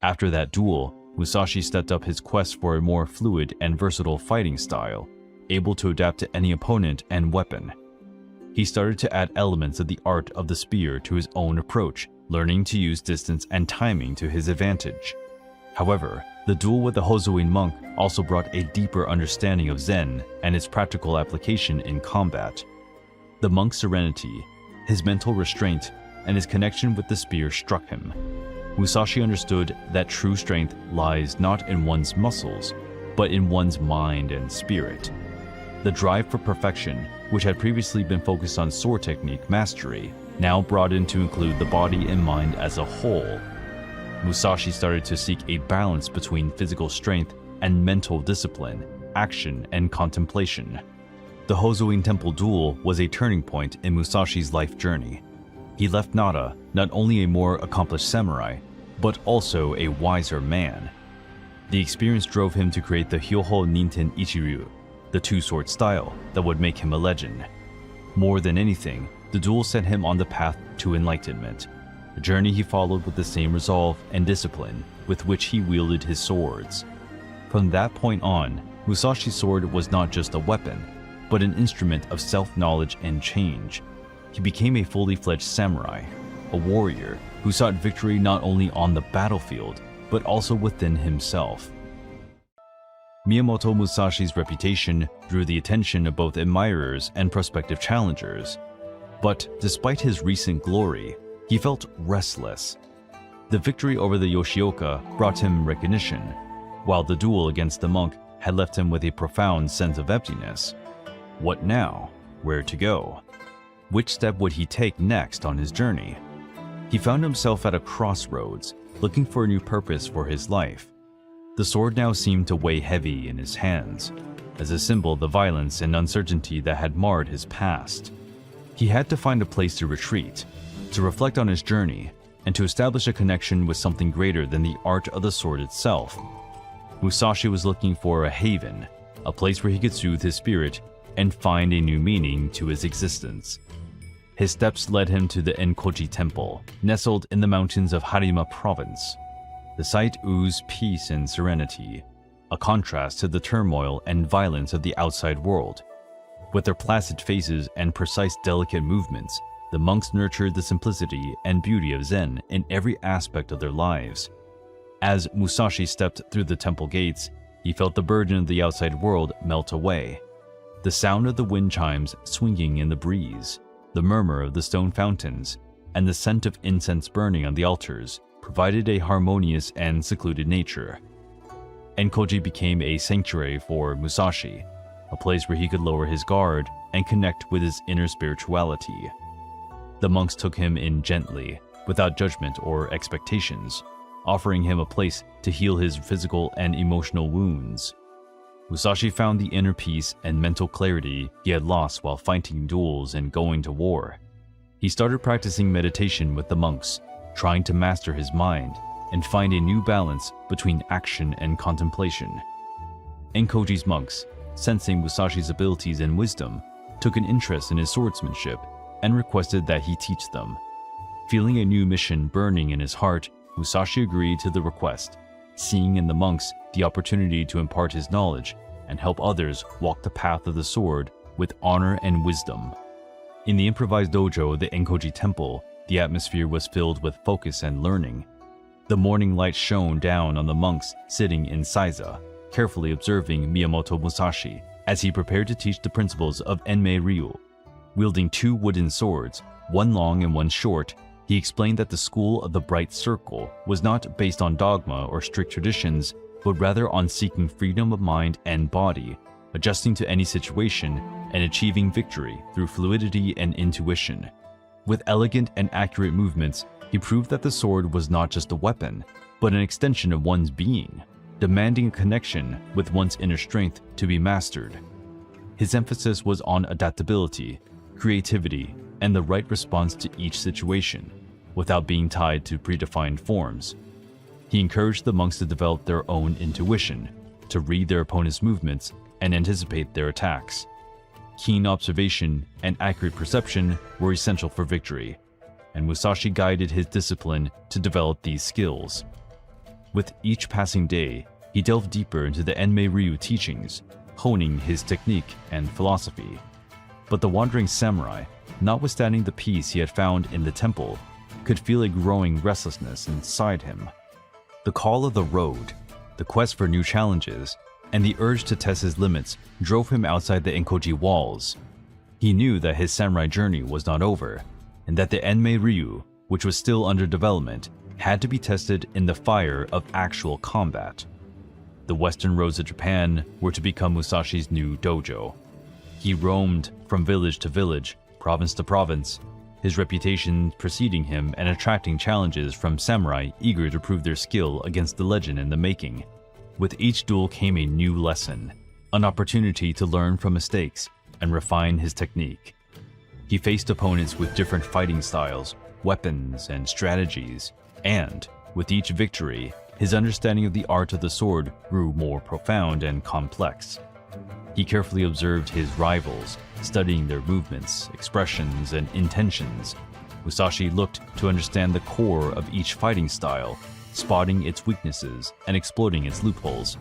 After that duel, Musashi stepped up his quest for a more fluid and versatile fighting style, able to adapt to any opponent and weapon. He started to add elements of the art of the spear to his own approach, learning to use distance and timing to his advantage. However, the duel with the Hozoin monk also brought a deeper understanding of Zen and its practical application in combat. The monk's serenity, his mental restraint, and his connection with the spear struck him. Musashi understood that true strength lies not in one's muscles, but in one's mind and spirit. The drive for perfection, which had previously been focused on sword technique mastery, now broadened to include the body and mind as a whole. Musashi started to seek a balance between physical strength and mental discipline, action, and contemplation. The Hozoin Temple duel was a turning point in Musashi's life journey. He left Nara not only a more accomplished samurai, but also a wiser man. The experience drove him to create the Hyoho Ninten Ichiryu, the two-sword style that would make him a legend. More than anything, the duel set him on the path to enlightenment, a journey he followed with the same resolve and discipline with which he wielded his swords. From that point on, Musashi's sword was not just a weapon, but an instrument of self-knowledge and change. He became a fully fledged samurai, a warrior who sought victory not only on the battlefield, but also within himself. Miyamoto Musashi's reputation drew the attention of both admirers and prospective challengers. But despite his recent glory, he felt restless. The victory over the Yoshioka brought him recognition, while the duel against the monk had left him with a profound sense of emptiness. What now? Where to go? Which step would he take next on his journey? He found himself at a crossroads, looking for a new purpose for his life. The sword now seemed to weigh heavy in his hands, as a symbol of the violence and uncertainty that had marred his past. He had to find a place to retreat, to reflect on his journey, and to establish a connection with something greater than the art of the sword itself. Musashi was looking for a haven, a place where he could soothe his spirit and find a new meaning to his existence. His steps led him to the Enkoji Temple, nestled in the mountains of Harima Province. The site oozed peace and serenity, a contrast to the turmoil and violence of the outside world. With their placid faces and precise, delicate movements, The monks nurtured the simplicity and beauty of Zen in every aspect of their lives. As Musashi stepped through the temple gates, he felt the burden of the outside world melt away. The sound of the wind chimes swinging in the breeze, the murmur of the stone fountains, and the scent of incense burning on the altars provided a harmonious and secluded nature. Enkoji became a sanctuary for Musashi, a place where he could lower his guard and connect with his inner spirituality. The monks took him in gently, without judgment or expectations, offering him a place to heal his physical and emotional wounds. Musashi found the inner peace and mental clarity he had lost while fighting duels and going to war. He started practicing meditation with the monks, trying to master his mind and find a new balance between action and contemplation. Enkoji's monks, sensing Musashi's abilities and wisdom, took an interest in his swordsmanship and requested that he teach them. Feeling a new mission burning in his heart, Musashi agreed to the request, seeing in the monks the opportunity to impart his knowledge and help others walk the path of the sword with honor and wisdom. In the improvised dojo of the Enkoji Temple, the atmosphere was filled with focus and learning. The morning light shone down on the monks sitting in Saiza, carefully observing Miyamoto Musashi as he prepared to teach the principles of Enmei Ryu. Wielding two wooden swords, one long and one short, he explained that the school of the Bright Circle was not based on dogma or strict traditions, but rather on seeking freedom of mind and body, adjusting to any situation, and achieving victory through fluidity and intuition. With elegant and accurate movements, he proved that the sword was not just a weapon, but an extension of one's being, demanding a connection with one's inner strength to be mastered. His emphasis was on adaptability, creativity, and the right response to each situation, without being tied to predefined forms. He encouraged the monks to develop their own intuition, to read their opponent's movements and anticipate their attacks. Keen observation and accurate perception were essential for victory, and Musashi guided his discipline to develop these skills. With each passing day, he delved deeper into the Enmei Ryu teachings, honing his technique and philosophy. But the wandering samurai, notwithstanding the peace he had found in the temple, could feel a growing restlessness inside him. The call of the road, the quest for new challenges, and the urge to test his limits drove him outside the Enkoji walls. He knew that his samurai journey was not over, and that the Enmei Ryu, which was still under development, had to be tested in the fire of actual combat. The western roads of Japan were to become Musashi's new dojo. He roamed from village to village, province to province, his reputation preceding him and attracting challenges from samurai eager to prove their skill against the legend in the making. With each duel came a new lesson, an opportunity to learn from mistakes and refine his technique. He faced opponents with different fighting styles, weapons, and strategies, and, with each victory, his understanding of the art of the sword grew more profound and complex. He carefully observed his rivals, studying their movements, expressions, and intentions. Musashi looked to understand the core of each fighting style, spotting its weaknesses and exploiting its loopholes.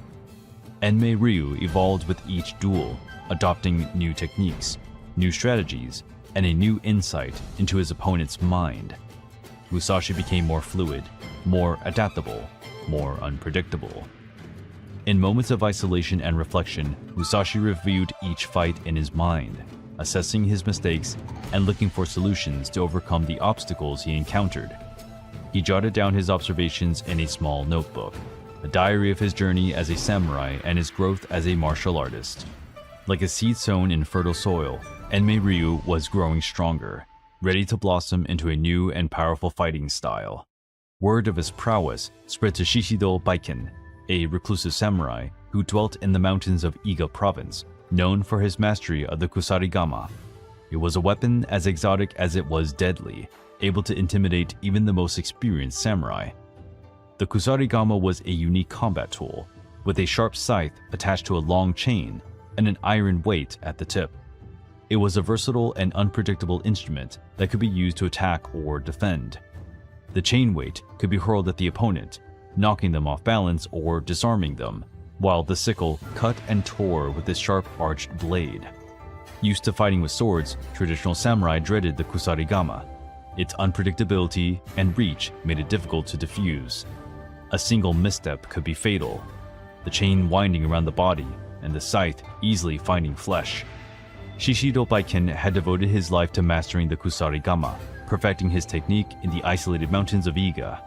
Enmei Ryu evolved with each duel, adopting new techniques, new strategies, and a new insight into his opponent's mind. Musashi became more fluid, more adaptable, more unpredictable. In moments of isolation and reflection, Musashi reviewed each fight in his mind, assessing his mistakes and looking for solutions to overcome the obstacles he encountered. He jotted down his observations in a small notebook, a diary of his journey as a samurai and his growth as a martial artist. Like a seed sown in fertile soil, Enmei Ryu was growing stronger, ready to blossom into a new and powerful fighting style. Word of his prowess spread to Shishido Baiken, a reclusive samurai who dwelt in the mountains of Iga province, known for his mastery of the kusarigama. It was a weapon as exotic as it was deadly, able to intimidate even the most experienced samurai. The kusarigama was a unique combat tool, with a sharp scythe attached to a long chain and an iron weight at the tip. It was a versatile and unpredictable instrument that could be used to attack or defend. The chain weight could be hurled at the opponent, knocking them off balance or disarming them, while the sickle cut and tore with its sharp arched blade. Used to fighting with swords, traditional samurai dreaded the kusarigama. Its unpredictability and reach made it difficult to defuse. A single misstep could be fatal, the chain winding around the body and the scythe easily finding flesh. Shishido Baiken had devoted his life to mastering the kusarigama, perfecting his technique in the isolated mountains of Iga.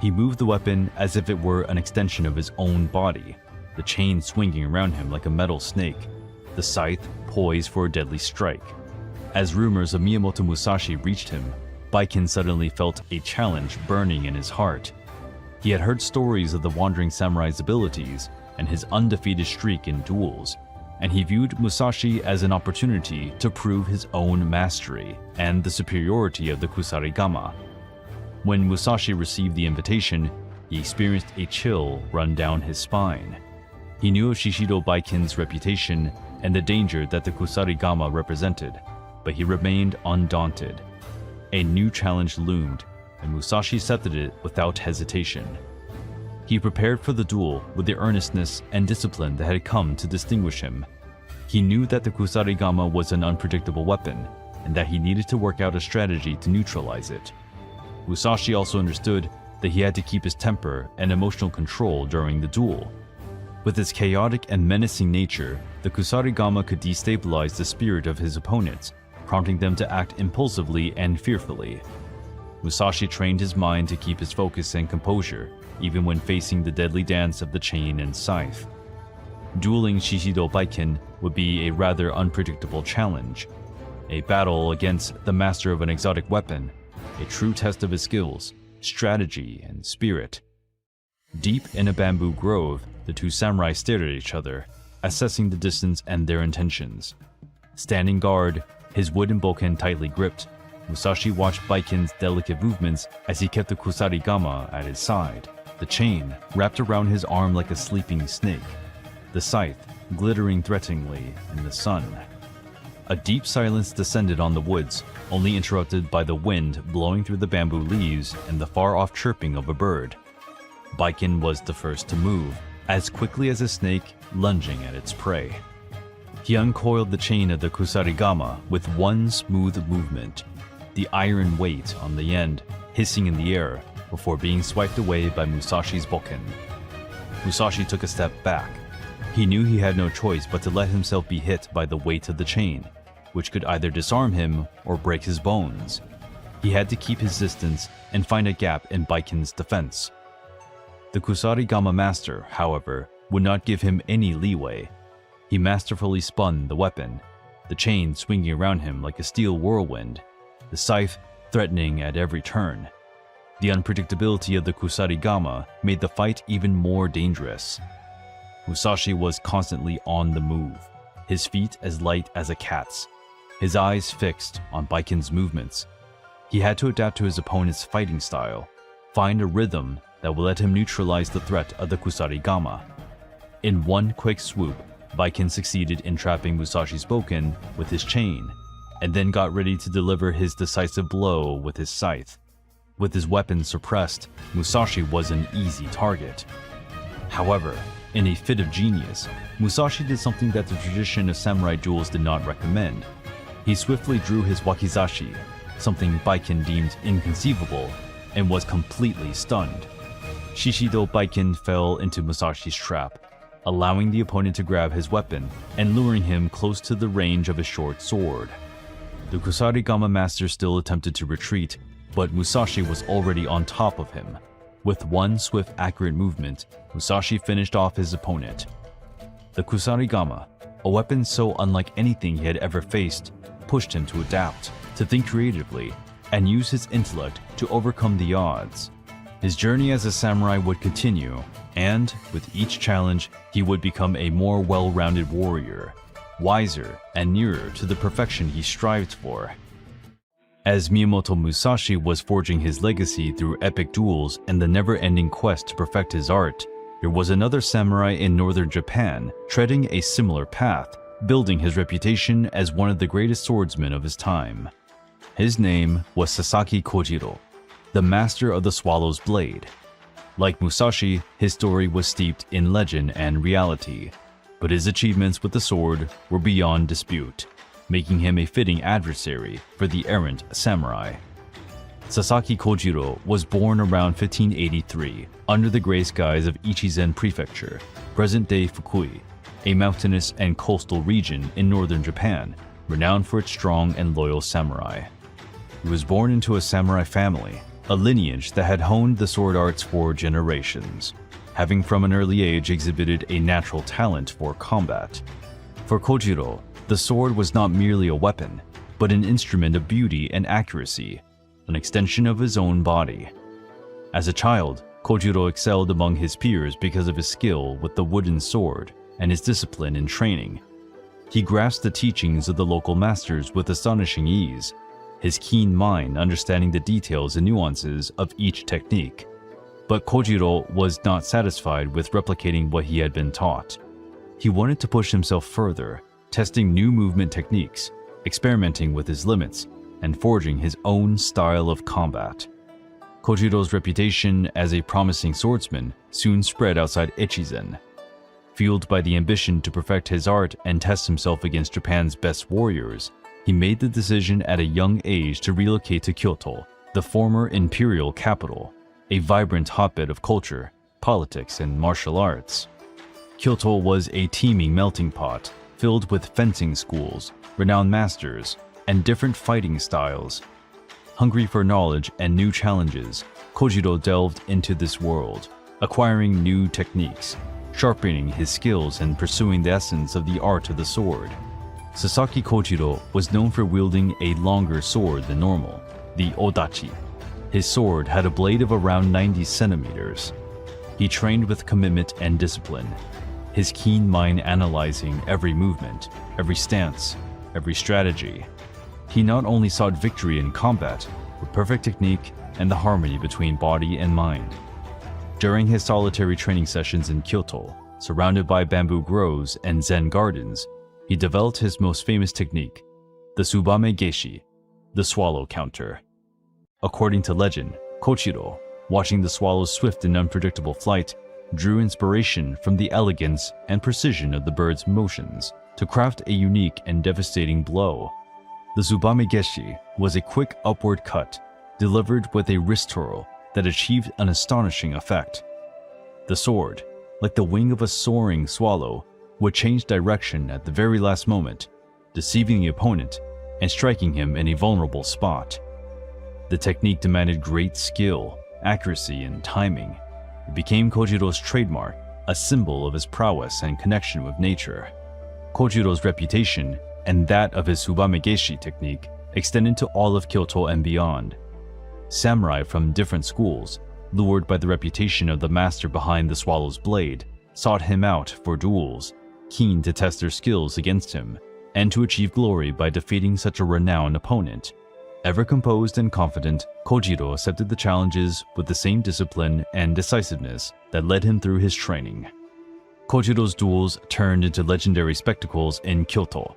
He moved the weapon as if it were an extension of his own body, the chain swinging around him like a metal snake, the scythe poised for a deadly strike. As rumors of Miyamoto Musashi reached him, Baiken suddenly felt a challenge burning in his heart. He had heard stories of the wandering samurai's abilities and his undefeated streak in duels, and he viewed Musashi as an opportunity to prove his own mastery and the superiority of the kusarigama. When Musashi received the invitation, he experienced a chill run down his spine. He knew of Shishido Baiken's reputation and the danger that the kusarigama represented, but he remained undaunted. A new challenge loomed, and Musashi accepted it without hesitation. He prepared for the duel with the earnestness and discipline that had come to distinguish him. He knew that the kusarigama was an unpredictable weapon, and that he needed to work out a strategy to neutralize it. Musashi also understood that he had to keep his temper and emotional control during the duel. With its chaotic and menacing nature, the kusarigama could destabilize the spirit of his opponents, prompting them to act impulsively and fearfully. Musashi trained his mind to keep his focus and composure, even when facing the deadly dance of the chain and scythe. Dueling Shishido Baiken would be a rather unpredictable challenge. A battle against the master of an exotic weapon, a true test of his skills, strategy, and spirit. Deep in a bamboo grove, the two samurai stared at each other, assessing the distance and their intentions. Standing guard, his wooden bokken tightly gripped, Musashi watched Baiken's delicate movements as he kept the kusarigama at his side, the chain wrapped around his arm like a sleeping snake, the scythe glittering threateningly in the sun. A deep silence descended on the woods, only interrupted by the wind blowing through the bamboo leaves and the far-off chirping of a bird. Baiken was the first to move, as quickly as a snake lunging at its prey. He uncoiled the chain of the kusarigama with one smooth movement, the iron weight on the end hissing in the air before being swiped away by Musashi's bokken. Musashi took a step back. He knew he had no choice but to let himself be hit by the weight of the chain, which could either disarm him or break his bones. He had to keep his distance and find a gap in Baiken's defense. The kusarigama master, however, would not give him any leeway. He masterfully spun the weapon, the chain swinging around him like a steel whirlwind, the scythe threatening at every turn. The unpredictability of the kusarigama made the fight even more dangerous. Musashi was constantly on the move, his feet as light as a cat's, his eyes fixed on Baiken's movements. He had to adapt to his opponent's fighting style, find a rhythm that would let him neutralize the threat of the kusarigama. In one quick swoop, Baiken succeeded in trapping Musashi's bokken with his chain, and then got ready to deliver his decisive blow with his scythe. With his weapon suppressed, Musashi was an easy target. However, in a fit of genius, Musashi did something that the tradition of samurai duels did not recommend. He swiftly drew his wakizashi, something Baiken deemed inconceivable, and was completely stunned. Shishido Baiken fell into Musashi's trap, allowing the opponent to grab his weapon and luring him close to the range of his short sword. The kusarigama master still attempted to retreat, but Musashi was already on top of him. With one swift, accurate movement, Musashi finished off his opponent. The kusarigama, a weapon so unlike anything he had ever faced, pushed him to adapt, to think creatively, and use his intellect to overcome the odds. His journey as a samurai would continue, and with each challenge, he would become a more well-rounded warrior, wiser and nearer to the perfection he strived for. As Miyamoto Musashi was forging his legacy through epic duels and the never-ending quest to perfect his art, there was another samurai in northern Japan treading a similar path, building his reputation as one of the greatest swordsmen of his time. His name was Sasaki Kojiro, the master of the swallow's blade. Like Musashi, his story was steeped in legend and reality, but his achievements with the sword were beyond dispute. making him a fitting adversary for the errant samurai. Sasaki Kojiro was born around 1583 under the gray skies of Ichizen Prefecture, present-day Fukui, a mountainous and coastal region in northern Japan, renowned for its strong and loyal samurai. He was born into a samurai family, a lineage that had honed the sword arts for generations, having from an early age exhibited a natural talent for combat. For Kojiro, the sword was not merely a weapon, but an instrument of beauty and accuracy, an extension of his own body. As a child, Kojiro excelled among his peers because of his skill with the wooden sword and his discipline in training. He grasped the teachings of the local masters with astonishing ease, his keen mind understanding the details and nuances of each technique. But Kojiro was not satisfied with replicating what he had been taught. He wanted to push himself further, testing new movement techniques, experimenting with his limits, and forging his own style of combat. Kojiro's reputation as a promising swordsman soon spread outside Echizen. Fueled by the ambition to perfect his art and test himself against Japan's best warriors, he made the decision at a young age to relocate to Kyoto, the former imperial capital, a vibrant hotbed of culture, politics, and martial arts. Kyoto was a teeming melting pot, filled with fencing schools, renowned masters, and different fighting styles. Hungry for knowledge and new challenges, Kojiro delved into this world, acquiring new techniques, sharpening his skills and pursuing the essence of the art of the sword. Sasaki Kojiro was known for wielding a longer sword than normal, the odachi. His sword had a blade of around 90 centimeters. He trained with commitment and discipline, his keen mind analyzing every movement, every stance, every strategy. He not only sought victory in combat, but perfect technique and the harmony between body and mind. During his solitary training sessions in Kyoto, surrounded by bamboo groves and Zen gardens, he developed his most famous technique, the Tsubame Geshi, the swallow counter. According to legend, Kojiro, watching the swallow's swift and unpredictable flight, drew inspiration from the elegance and precision of the bird's motions to craft a unique and devastating blow. The Tsubame Geshi was a quick upward cut, delivered with a wrist twirl that achieved an astonishing effect. The sword, like the wing of a soaring swallow, would change direction at the very last moment, deceiving the opponent and striking him in a vulnerable spot. The technique demanded great skill, accuracy, and timing. It became Kojiro's trademark, a symbol of his prowess and connection with nature. Kojiro's reputation and that of his Tsubame Geshi technique extended to all of Kyoto and beyond. Samurai from different schools, lured by the reputation of the master behind the swallow's blade, sought him out for duels, keen to test their skills against him, and to achieve glory by defeating such a renowned opponent. Ever composed and confident, Kojiro accepted the challenges with the same discipline and decisiveness that led him through his training. Kojiro's duels turned into legendary spectacles in Kyoto.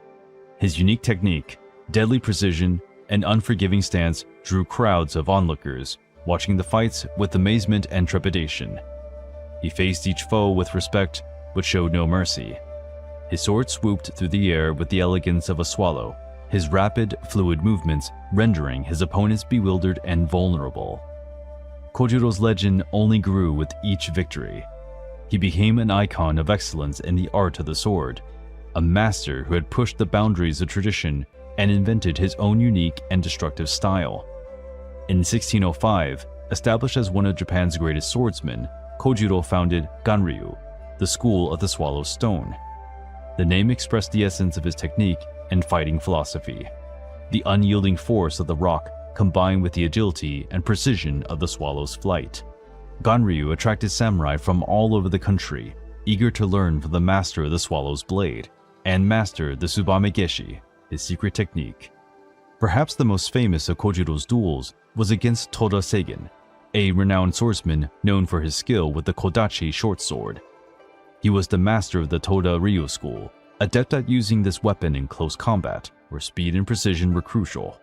His unique technique, deadly precision, and unforgiving stance drew crowds of onlookers, watching the fights with amazement and trepidation. He faced each foe with respect, but showed no mercy. His sword swooped through the air with the elegance of a swallow, his rapid, fluid movements rendering his opponents bewildered and vulnerable. Kojiro's legend only grew with each victory. He became an icon of excellence in the art of the sword, a master who had pushed the boundaries of tradition and invented his own unique and destructive style. In 1605, established as one of Japan's greatest swordsmen, Kojiro founded Ganryu, the school of the swallow stone. The name expressed the essence of his technique and fighting philosophy, the unyielding force of the rock combined with the agility and precision of the swallow's flight. Ganryu attracted samurai from all over the country, eager to learn from the master of the swallow's blade, and master the Tsubame Geshi, his secret technique. Perhaps the most famous of Kojiro's duels was against Toda Seigen, a renowned swordsman known for his skill with the Kodachi short sword. He was the master of the Toda Ryu school, adept at using this weapon in close combat, where speed and precision were crucial.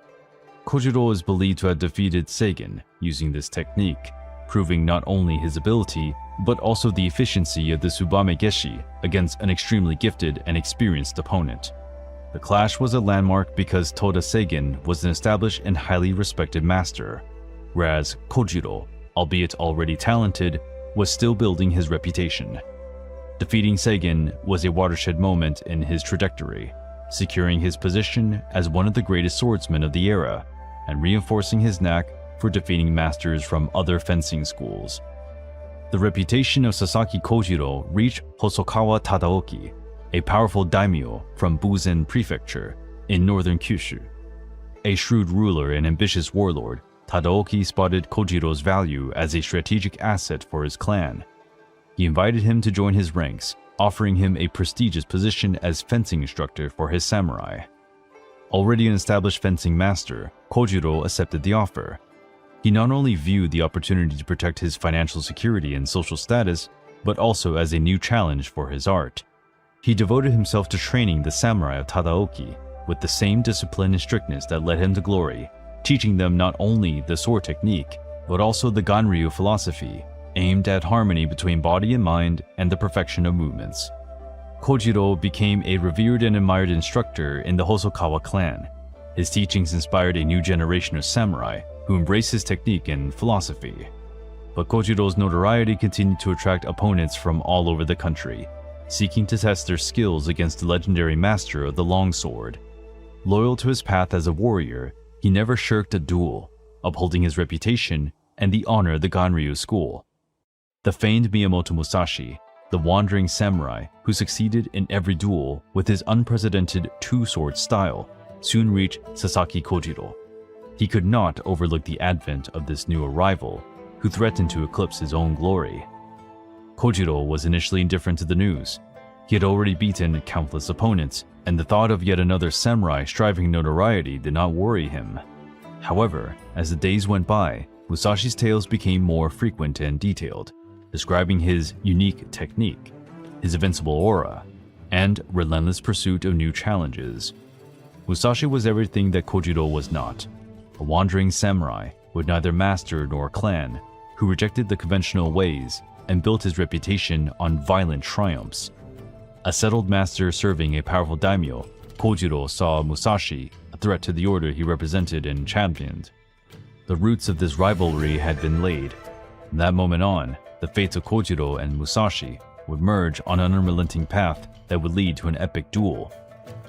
Kojiro is believed to have defeated Seigen using this technique, proving not only his ability, but also the efficiency of the Tsubame Geshi against an extremely gifted and experienced opponent. The clash was a landmark because Toda Seigen was an established and highly respected master, whereas Kojiro, albeit already talented, was still building his reputation. Defeating Seigen was a watershed moment in his trajectory, securing his position as one of the greatest swordsmen of the era, and reinforcing his knack for defeating masters from other fencing schools. The reputation of Sasaki Kojiro reached Hosokawa Tadaoki, a powerful daimyo from Buzen Prefecture in northern Kyushu. A shrewd ruler and ambitious warlord, Tadaoki spotted Kojiro's value as a strategic asset for his clan. He invited him to join his ranks, offering him a prestigious position as fencing instructor for his samurai. Already an established fencing master, Kojiro accepted the offer. He not only viewed the opportunity to protect his financial security and social status, but also as a new challenge for his art. He devoted himself to training the samurai of Tadaoki with the same discipline and strictness that led him to glory, teaching them not only the sword technique, but also the Ganryu philosophy, aimed at harmony between body and mind and the perfection of movements. Kojiro became a revered and admired instructor in the Hosokawa clan. His teachings inspired a new generation of samurai who embraced his technique and philosophy. But Kojiro's notoriety continued to attract opponents from all over the country, seeking to test their skills against the legendary master of the longsword. Loyal to his path as a warrior, he never shirked a duel, upholding his reputation and the honor of the Ganryu school. The famed Miyamoto Musashi, the wandering samurai who succeeded in every duel with his unprecedented two-sword style, soon reached Sasaki Kojiro. He could not overlook the advent of this new arrival, who threatened to eclipse his own glory. Kojiro was initially indifferent to the news. He had already beaten countless opponents, and the thought of yet another samurai striving notoriety did not worry him. However, as the days went by, Musashi's tales became more frequent and detailed, describing his unique technique, his invincible aura, and relentless pursuit of new challenges. Musashi was everything that Kojiro was not, a wandering samurai with neither master nor clan, who rejected the conventional ways and built his reputation on violent triumphs. A settled master serving a powerful daimyo, Kojiro saw Musashi a threat to the order he represented and championed. The roots of this rivalry had been laid. From that moment on, the fates of Kojiro and Musashi would merge on an unrelenting path that would lead to an epic duel,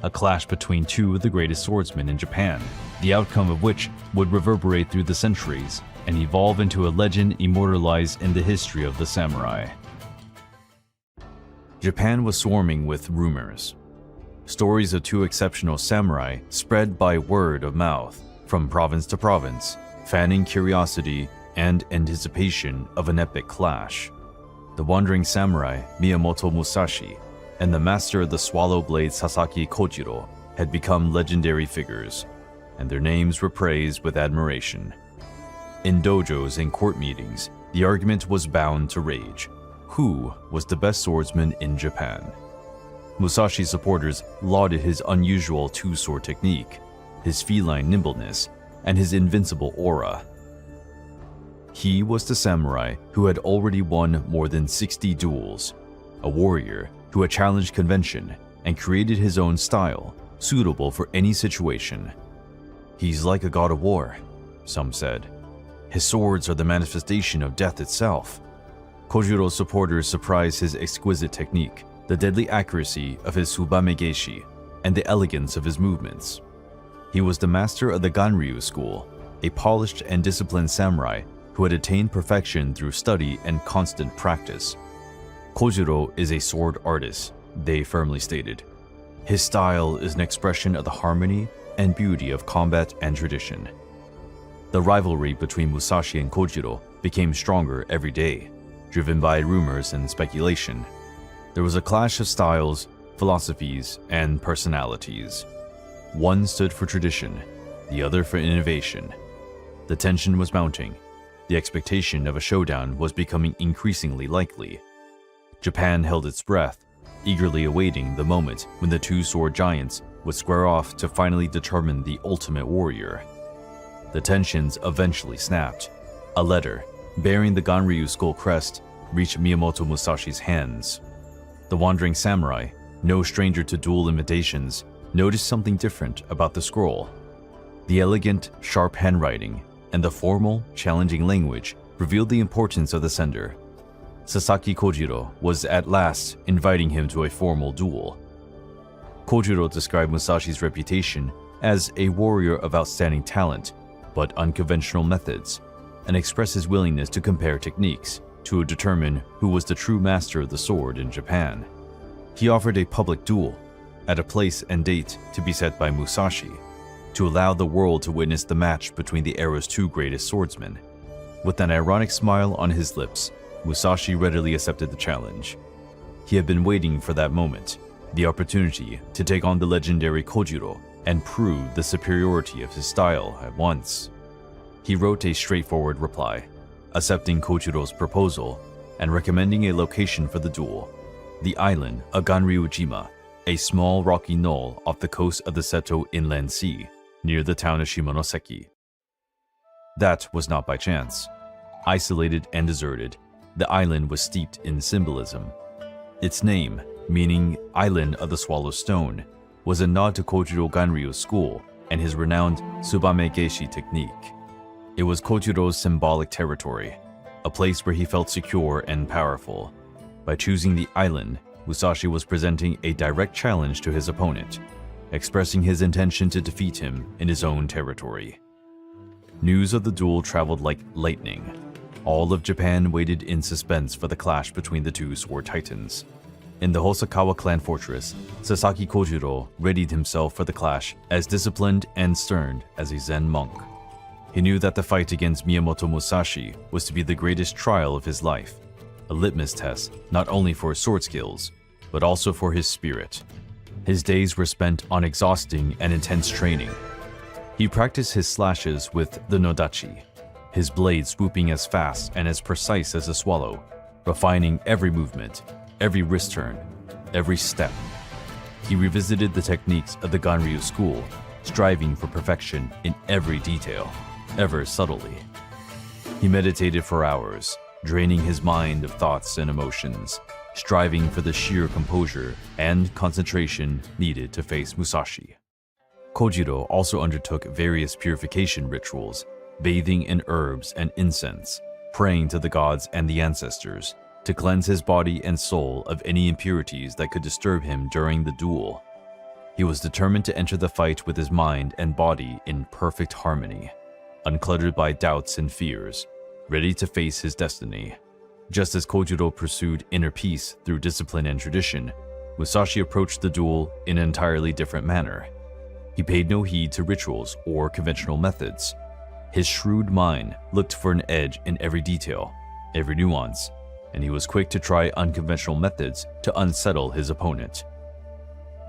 a clash between two of the greatest swordsmen in Japan, the outcome of which would reverberate through the centuries and evolve into a legend immortalized in the history of the samurai. Japan was swarming with rumors. Stories of two exceptional samurai spread by word of mouth, from province to province, fanning curiosity and anticipation of an epic clash. The wandering samurai Miyamoto Musashi and the master of the swallow blade Sasaki Kojiro had become legendary figures, and their names were praised with admiration. In dojos and court meetings, the argument was bound to rage. Who was the best swordsman in Japan? Musashi's supporters lauded his unusual two-sword technique, his feline nimbleness, and his invincible aura. He was the samurai who had already won more than 60 duels, a warrior who had challenged convention and created his own style, suitable for any situation. He's like a god of war, some said. His swords are the manifestation of death itself. Kojiro's supporters surprised his exquisite technique, the deadly accuracy of his Tsubame-geshi, and the elegance of his movements. He was the master of the Ganryu school, a polished and disciplined samurai who had attained perfection through study and constant practice. Kojiro is a sword artist, they firmly stated. His style is an expression of the harmony and beauty of combat and tradition. The rivalry between Musashi and Kojiro became stronger every day, driven by rumors and speculation. There was a clash of styles, philosophies, and personalities. One stood for tradition, the other for innovation. The tension was mounting. The expectation of a showdown was becoming increasingly likely. Japan held its breath, eagerly awaiting the moment when the two sword giants would square off to finally determine the ultimate warrior. The tensions eventually snapped. A letter, bearing the Ganryu skull crest, reached Miyamoto Musashi's hands. The wandering samurai, no stranger to duel invitations, noticed something different about the scroll. The elegant, sharp handwriting and the formal, challenging language revealed the importance of the sender. Sasaki Kojiro was at last inviting him to a formal duel. Kojiro described Musashi's reputation as a warrior of outstanding talent, but unconventional methods, and expressed his willingness to compare techniques to determine who was the true master of the sword in Japan. He offered a public duel at a place and date to be set by Musashi, to allow the world to witness the match between the era's two greatest swordsmen. With an ironic smile on his lips, Musashi readily accepted the challenge. He had been waiting for that moment, the opportunity to take on the legendary Kojiro and prove the superiority of his style at once. He wrote a straightforward reply, accepting Kojiro's proposal and recommending a location for the duel: the island of Ganryujima, a small rocky knoll off the coast of the Seto Inland Sea, near the town of Shimonoseki. That was not by chance. Isolated and deserted, the island was steeped in symbolism. Its name, meaning Island of the Swallow Stone, was a nod to Kojiro Ganryu's school and his renowned Tsubame Geshi technique. It was Kojiro's symbolic territory, a place where he felt secure and powerful. By choosing the island, Musashi was presenting a direct challenge to his opponent, expressing his intention to defeat him in his own territory. News of the duel traveled like lightning. All of Japan waited in suspense for the clash between the two sword titans. In the Hosokawa clan fortress, Sasaki Kojiro readied himself for the clash as disciplined and stern as a Zen monk. He knew that the fight against Miyamoto Musashi was to be the greatest trial of his life, a litmus test not only for his sword skills, but also for his spirit. His days were spent on exhausting and intense training. He practiced his slashes with the nodachi, his blade swooping as fast and as precise as a swallow, refining every movement, every wrist turn, every step. He revisited the techniques of the Ganryu school, striving for perfection in every detail, ever subtly. He meditated for hours, draining his mind of thoughts and emotions, striving for the sheer composure and concentration needed to face Musashi. Kojiro also undertook various purification rituals, bathing in herbs and incense, praying to the gods and the ancestors, to cleanse his body and soul of any impurities that could disturb him during the duel. He was determined to enter the fight with his mind and body in perfect harmony, uncluttered by doubts and fears, ready to face his destiny. Just as Kojiro pursued inner peace through discipline and tradition, Musashi approached the duel in an entirely different manner. He paid no heed to rituals or conventional methods. His shrewd mind looked for an edge in every detail, every nuance, and he was quick to try unconventional methods to unsettle his opponent.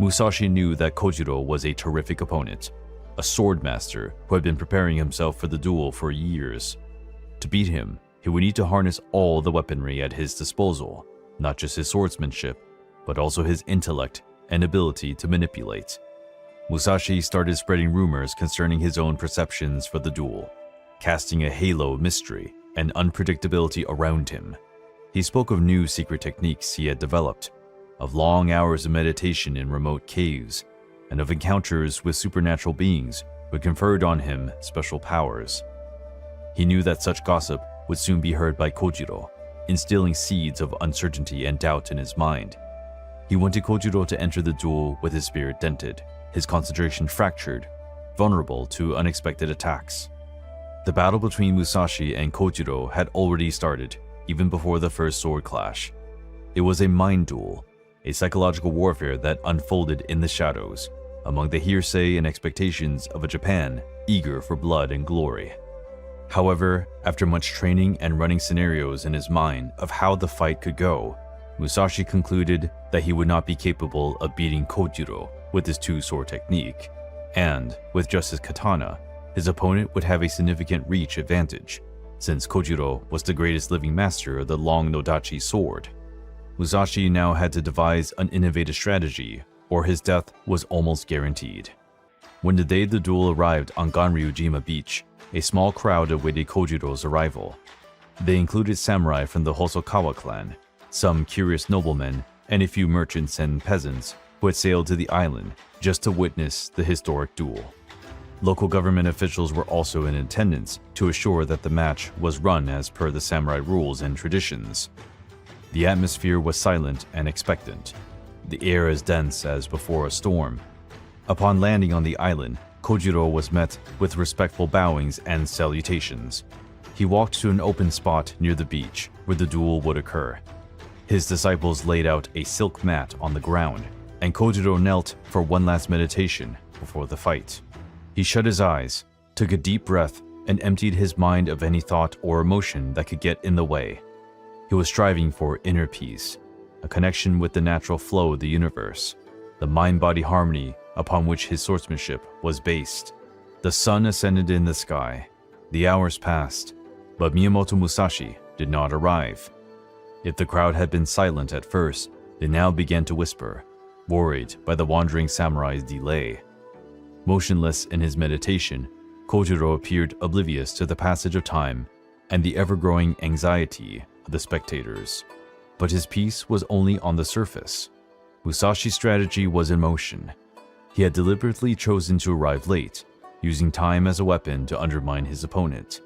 Musashi knew that Kojiro was a terrific opponent, a sword master who had been preparing himself for the duel for years. To beat him, he would need to harness all the weaponry at his disposal, not just his swordsmanship, but also his intellect and ability to manipulate. Musashi started spreading rumors concerning his own perceptions for the duel, casting a halo of mystery and unpredictability around him. He spoke of new secret techniques he had developed, of long hours of meditation in remote caves, and of encounters with supernatural beings who conferred on him special powers. He knew that such gossip would soon be heard by Kojiro, instilling seeds of uncertainty and doubt in his mind. He wanted Kojiro to enter the duel with his spirit dented, his concentration fractured, vulnerable to unexpected attacks. The battle between Musashi and Kojiro had already started, even before the first sword clash. It was a mind duel, a psychological warfare that unfolded in the shadows, among the hearsay and expectations of a Japan eager for blood and glory. However, after much training and running scenarios in his mind of how the fight could go, Musashi concluded that he would not be capable of beating Kojiro with his two-sword technique, and with just his katana, his opponent would have a significant reach advantage, since Kojiro was the greatest living master of the long nodachi sword. Musashi now had to devise an innovative strategy, or his death was almost guaranteed. When the day of the duel arrived on Ganryujima Beach, a small crowd awaited Kojiro's arrival. They included samurai from the Hosokawa clan, some curious noblemen, and a few merchants and peasants who had sailed to the island just to witness the historic duel. Local government officials were also in attendance to assure that the match was run as per the samurai rules and traditions. The atmosphere was silent and expectant, the air as dense as before a storm. Upon landing on the island, Kojiro was met with respectful bowings and salutations. He walked to an open spot near the beach where the duel would occur. His disciples laid out a silk mat on the ground, and Kojiro knelt for one last meditation before the fight. He shut his eyes, took a deep breath, and emptied his mind of any thought or emotion that could get in the way. He was striving for inner peace, a connection with the natural flow of the universe, the mind-body harmony upon which his swordsmanship was based. The sun ascended in the sky. The hours passed, but Miyamoto Musashi did not arrive. If the crowd had been silent at first, they now began to whisper, worried by the wandering samurai's delay. Motionless in his meditation, Kojiro appeared oblivious to the passage of time and the ever-growing anxiety of the spectators. But his peace was only on the surface. Musashi's strategy was in motion. He had deliberately chosen to arrive late, using time as a weapon to undermine his opponent.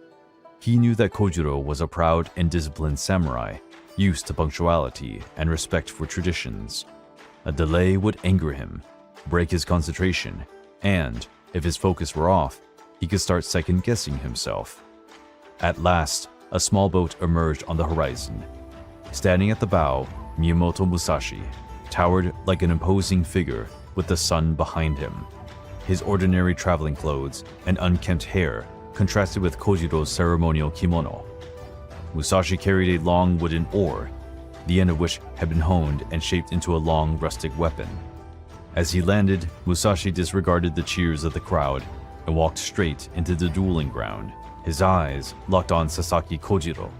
He knew that Kojiro was a proud and disciplined samurai, used to punctuality and respect for traditions. A delay would anger him, break his concentration, and, if his focus were off, he could start second-guessing himself. At last, a small boat emerged on the horizon. Standing at the bow, Miyamoto Musashi towered like an imposing figure with the sun behind him. His ordinary traveling clothes and unkempt hair contrasted with Kojiro's ceremonial kimono. Musashi carried a long wooden oar, the end of which had been honed and shaped into a long rustic weapon. As he landed, Musashi disregarded the cheers of the crowd and walked straight into the dueling ground. His eyes locked on Sasaki Kojiro.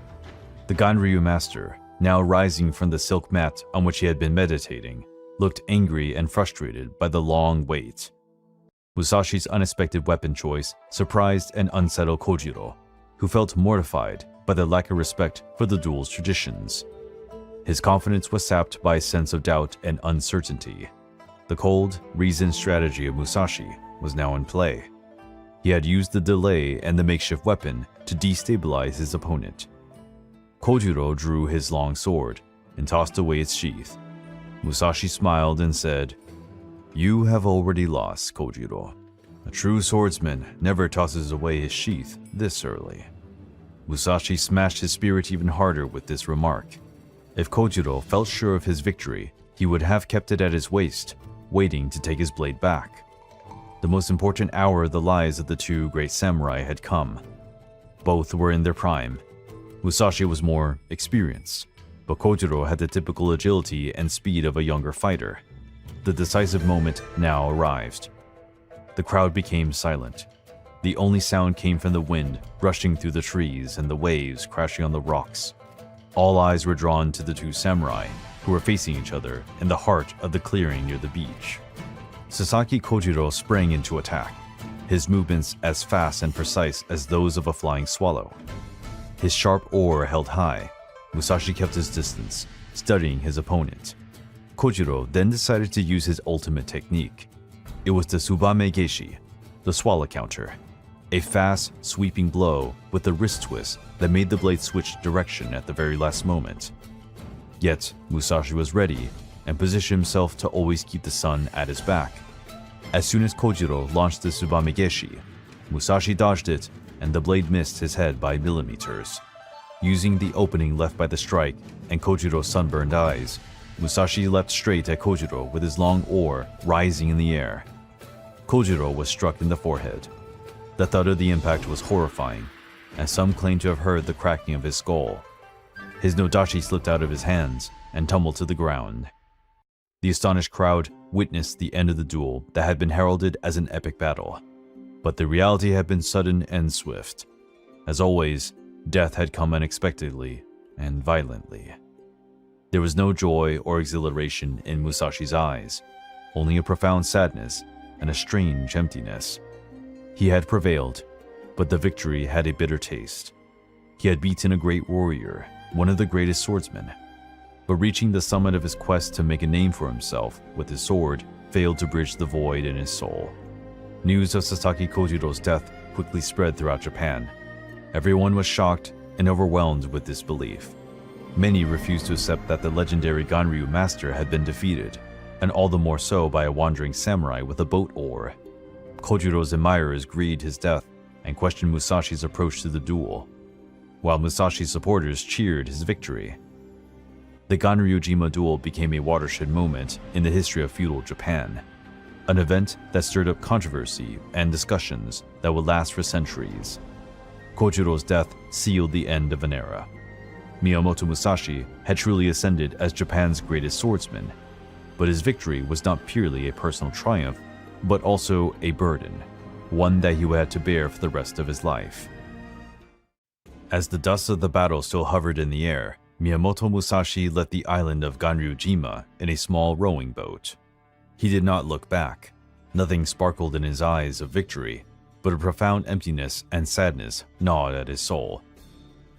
The Ganryu master, now rising from the silk mat on which he had been meditating, looked angry and frustrated by the long wait. Musashi's unexpected weapon choice surprised and unsettled Kojiro, who felt mortified by the lack of respect for the duel's traditions. His confidence was sapped by a sense of doubt and uncertainty. The cold, reasoned strategy of Musashi was now in play. He had used the delay and the makeshift weapon to destabilize his opponent. Kojiro drew his long sword and tossed away its sheath. Musashi smiled and said, "You have already lost, Kojiro. A true swordsman never tosses away his sheath this early." Musashi smashed his spirit even harder with this remark. If Kojiro felt sure of his victory, he would have kept it at his waist, waiting to take his blade back. The most important hour of the lives of the two great samurai had come. Both were in their prime. Musashi was more experienced, but Kojiro had the typical agility and speed of a younger fighter. The decisive moment now arrived. The crowd became silent. The only sound came from the wind rushing through the trees and the waves crashing on the rocks. All eyes were drawn to the two samurai, who were facing each other in the heart of the clearing near the beach. Sasaki Kojiro sprang into attack, his movements as fast and precise as those of a flying swallow. His sharp oar held high, Musashi kept his distance, studying his opponent. Kojiro then decided to use his ultimate technique. It was the Tsubame Geshi, the swallow counter, a fast, sweeping blow with a wrist twist that made the blade switch direction at the very last moment. Yet, Musashi was ready and positioned himself to always keep the sun at his back. As soon as Kojiro launched the Tsubame Geshi, Musashi dodged it and the blade missed his head by millimeters. Using the opening left by the strike and Kojiro's sunburned eyes, Musashi leapt straight at Kojiro with his long oar rising in the air. Kojiro was struck in the forehead. The thud of the impact was horrifying, and some claimed to have heard the cracking of his skull. His nodashi slipped out of his hands and tumbled to the ground. The astonished crowd witnessed the end of the duel that had been heralded as an epic battle. But the reality had been sudden and swift. As always, death had come unexpectedly and violently. There was no joy or exhilaration in Musashi's eyes, only a profound sadness and a strange emptiness. He had prevailed, but the victory had a bitter taste. He had beaten a great warrior, one of the greatest swordsmen. but reaching the summit of his quest to make a name for himself with his sword failed to bridge the void in his soul. News of Sasaki Kojiro's death quickly spread throughout Japan. Everyone was shocked and overwhelmed with disbelief. Many refused to accept that the legendary Ganryu master had been defeated, and all the more so by a wandering samurai with a boat oar. Kojiro's admirers grieved his death and questioned Musashi's approach to the duel, while Musashi's supporters cheered his victory. The Ganryujima duel became a watershed moment in the history of feudal Japan, an event that stirred up controversy and discussions that would last for centuries. Kojiro's death sealed the end of an era. Miyamoto Musashi had truly ascended as Japan's greatest swordsman, but his victory was not purely a personal triumph, but also a burden, one that he would have to bear for the rest of his life. As the dust of the battle still hovered in the air, Miyamoto Musashi left the island of Ganryujima in a small rowing boat. He did not look back. Nothing sparkled in his eyes of victory, but a profound emptiness and sadness gnawed at his soul.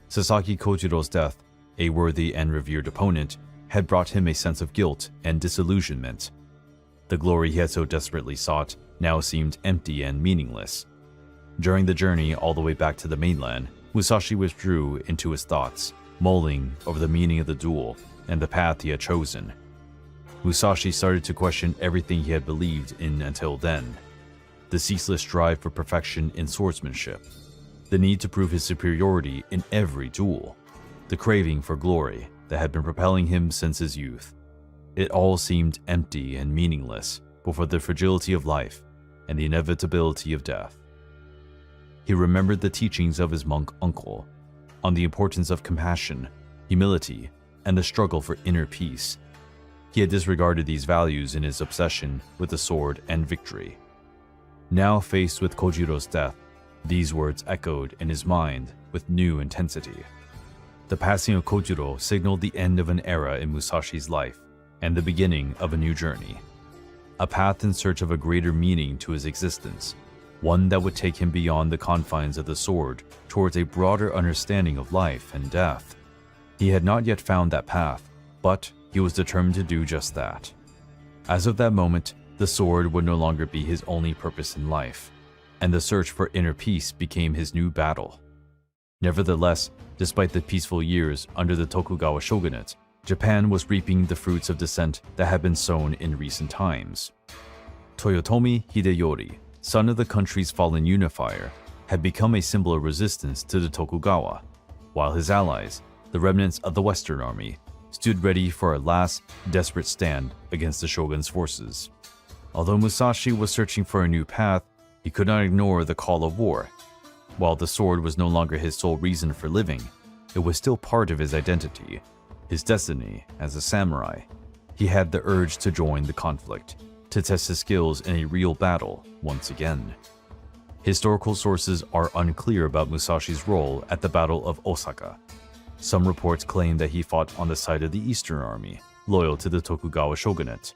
Sasaki Kojiro's death, a worthy and revered opponent, had brought him a sense of guilt and disillusionment. The glory he had so desperately sought now seemed empty and meaningless. During the journey all the way back to the mainland, Musashi withdrew into his thoughts, mulling over the meaning of the duel and the path he had chosen. Musashi started to question everything he had believed in until then. The ceaseless drive for perfection in swordsmanship, the need to prove his superiority in every duel, the craving for glory that had been propelling him since his youth. It all seemed empty and meaningless before the fragility of life and the inevitability of death. He remembered the teachings of his monk uncle on the importance of compassion, humility, and the struggle for inner peace. He had disregarded these values in his obsession with the sword and victory. Now faced with Kojiro's death, these words echoed in his mind with new intensity. The passing of Kojiro signaled the end of an era in Musashi's life and the beginning of a new journey, a path in search of a greater meaning to his existence, one that would take him beyond the confines of the sword towards a broader understanding of life and death. He had not yet found that path, but he was determined to do just that. As of that moment, the sword would no longer be his only purpose in life, and the search for inner peace became his new battle. Nevertheless, despite the peaceful years under the Tokugawa shogunate, Japan was reaping the fruits of dissent that had been sown in recent times. Toyotomi Hideyori, son of the country's fallen unifier, had become a symbol of resistance to the Tokugawa, while his allies, the remnants of the Western Army, stood ready for a last, desperate stand against the shogun's forces. Although Musashi was searching for a new path, he could not ignore the call of war. While the sword was no longer his sole reason for living, it was still part of his identity, his destiny as a samurai. He had the urge to join the conflict, to test his skills in a real battle once again. Historical sources are unclear about Musashi's role at the Battle of Osaka. Some reports claim that he fought on the side of the Eastern Army, loyal to the Tokugawa shogunate.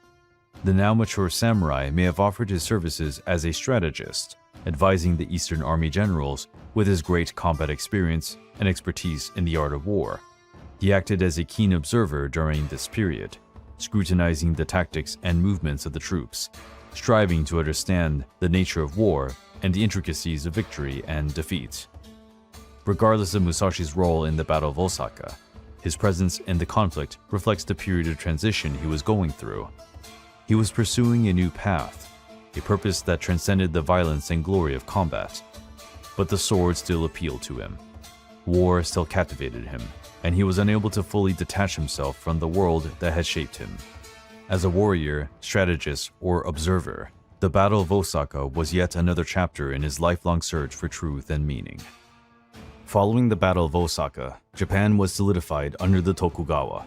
The now mature samurai may have offered his services as a strategist, advising the Eastern Army generals with his great combat experience and expertise in the art of war. He acted as a keen observer during this period, scrutinizing the tactics and movements of the troops, striving to understand the nature of war and the intricacies of victory and defeat. Regardless of Musashi's role in the Battle of Osaka, his presence in the conflict reflects the period of transition he was going through. He was pursuing a new path, a purpose that transcended the violence and glory of combat. But the sword still appealed to him. War still captivated him, and he was unable to fully detach himself from the world that had shaped him. As a warrior, strategist, or observer, the Battle of Osaka was yet another chapter in his lifelong search for truth and meaning. Following the Battle of Osaka, Japan was solidified under the Tokugawa.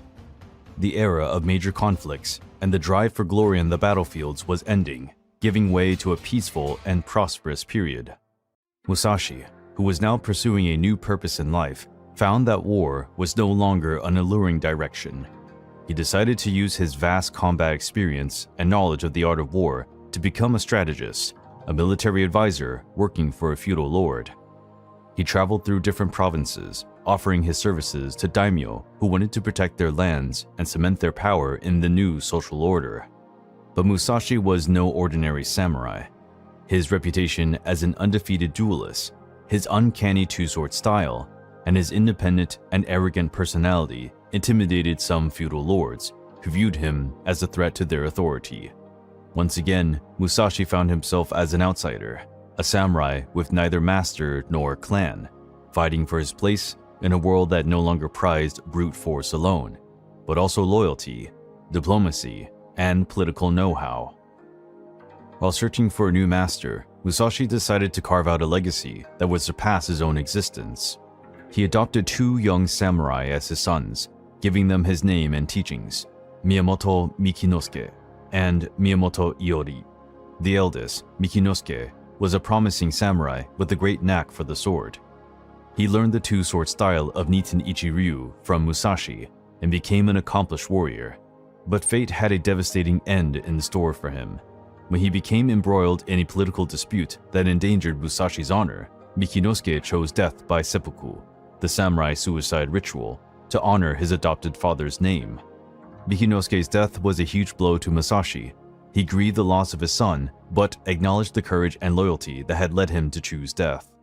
The era of major conflicts and the drive for glory on the battlefields was ending, giving way to a peaceful and prosperous period. Musashi, who was now pursuing a new purpose in life, found that war was no longer an alluring direction. He decided to use his vast combat experience and knowledge of the art of war to become a strategist, a military advisor working for a feudal lord. He traveled through different provinces, offering his services to daimyo who wanted to protect their lands and cement their power in the new social order. But Musashi was no ordinary samurai. His reputation as an undefeated duelist, his uncanny two-sword style, and his independent and arrogant personality intimidated some feudal lords who viewed him as a threat to their authority. Once again, Musashi found himself as an outsider, a samurai with neither master nor clan, fighting for his place in a world that no longer prized brute force alone, but also loyalty, diplomacy, and political know-how. While searching for a new master, Musashi decided to carve out a legacy that would surpass his own existence. He adopted 2 young samurai as his sons, giving them his name and teachings, Miyamoto Mikinosuke and Miyamoto Iori. The eldest, Mikinosuke, was a promising samurai with a great knack for the sword. He learned the two-sword style of Niten Ichi-ryu from Musashi and became an accomplished warrior. But fate had a devastating end in store for him. When he became embroiled in a political dispute that endangered Musashi's honor, Mikinosuke chose death by seppuku, the samurai suicide ritual, to honor his adopted father's name. Mikinosuke's death was a huge blow to Musashi. He grieved the loss of his son, but acknowledged the courage and loyalty that had led him to choose death.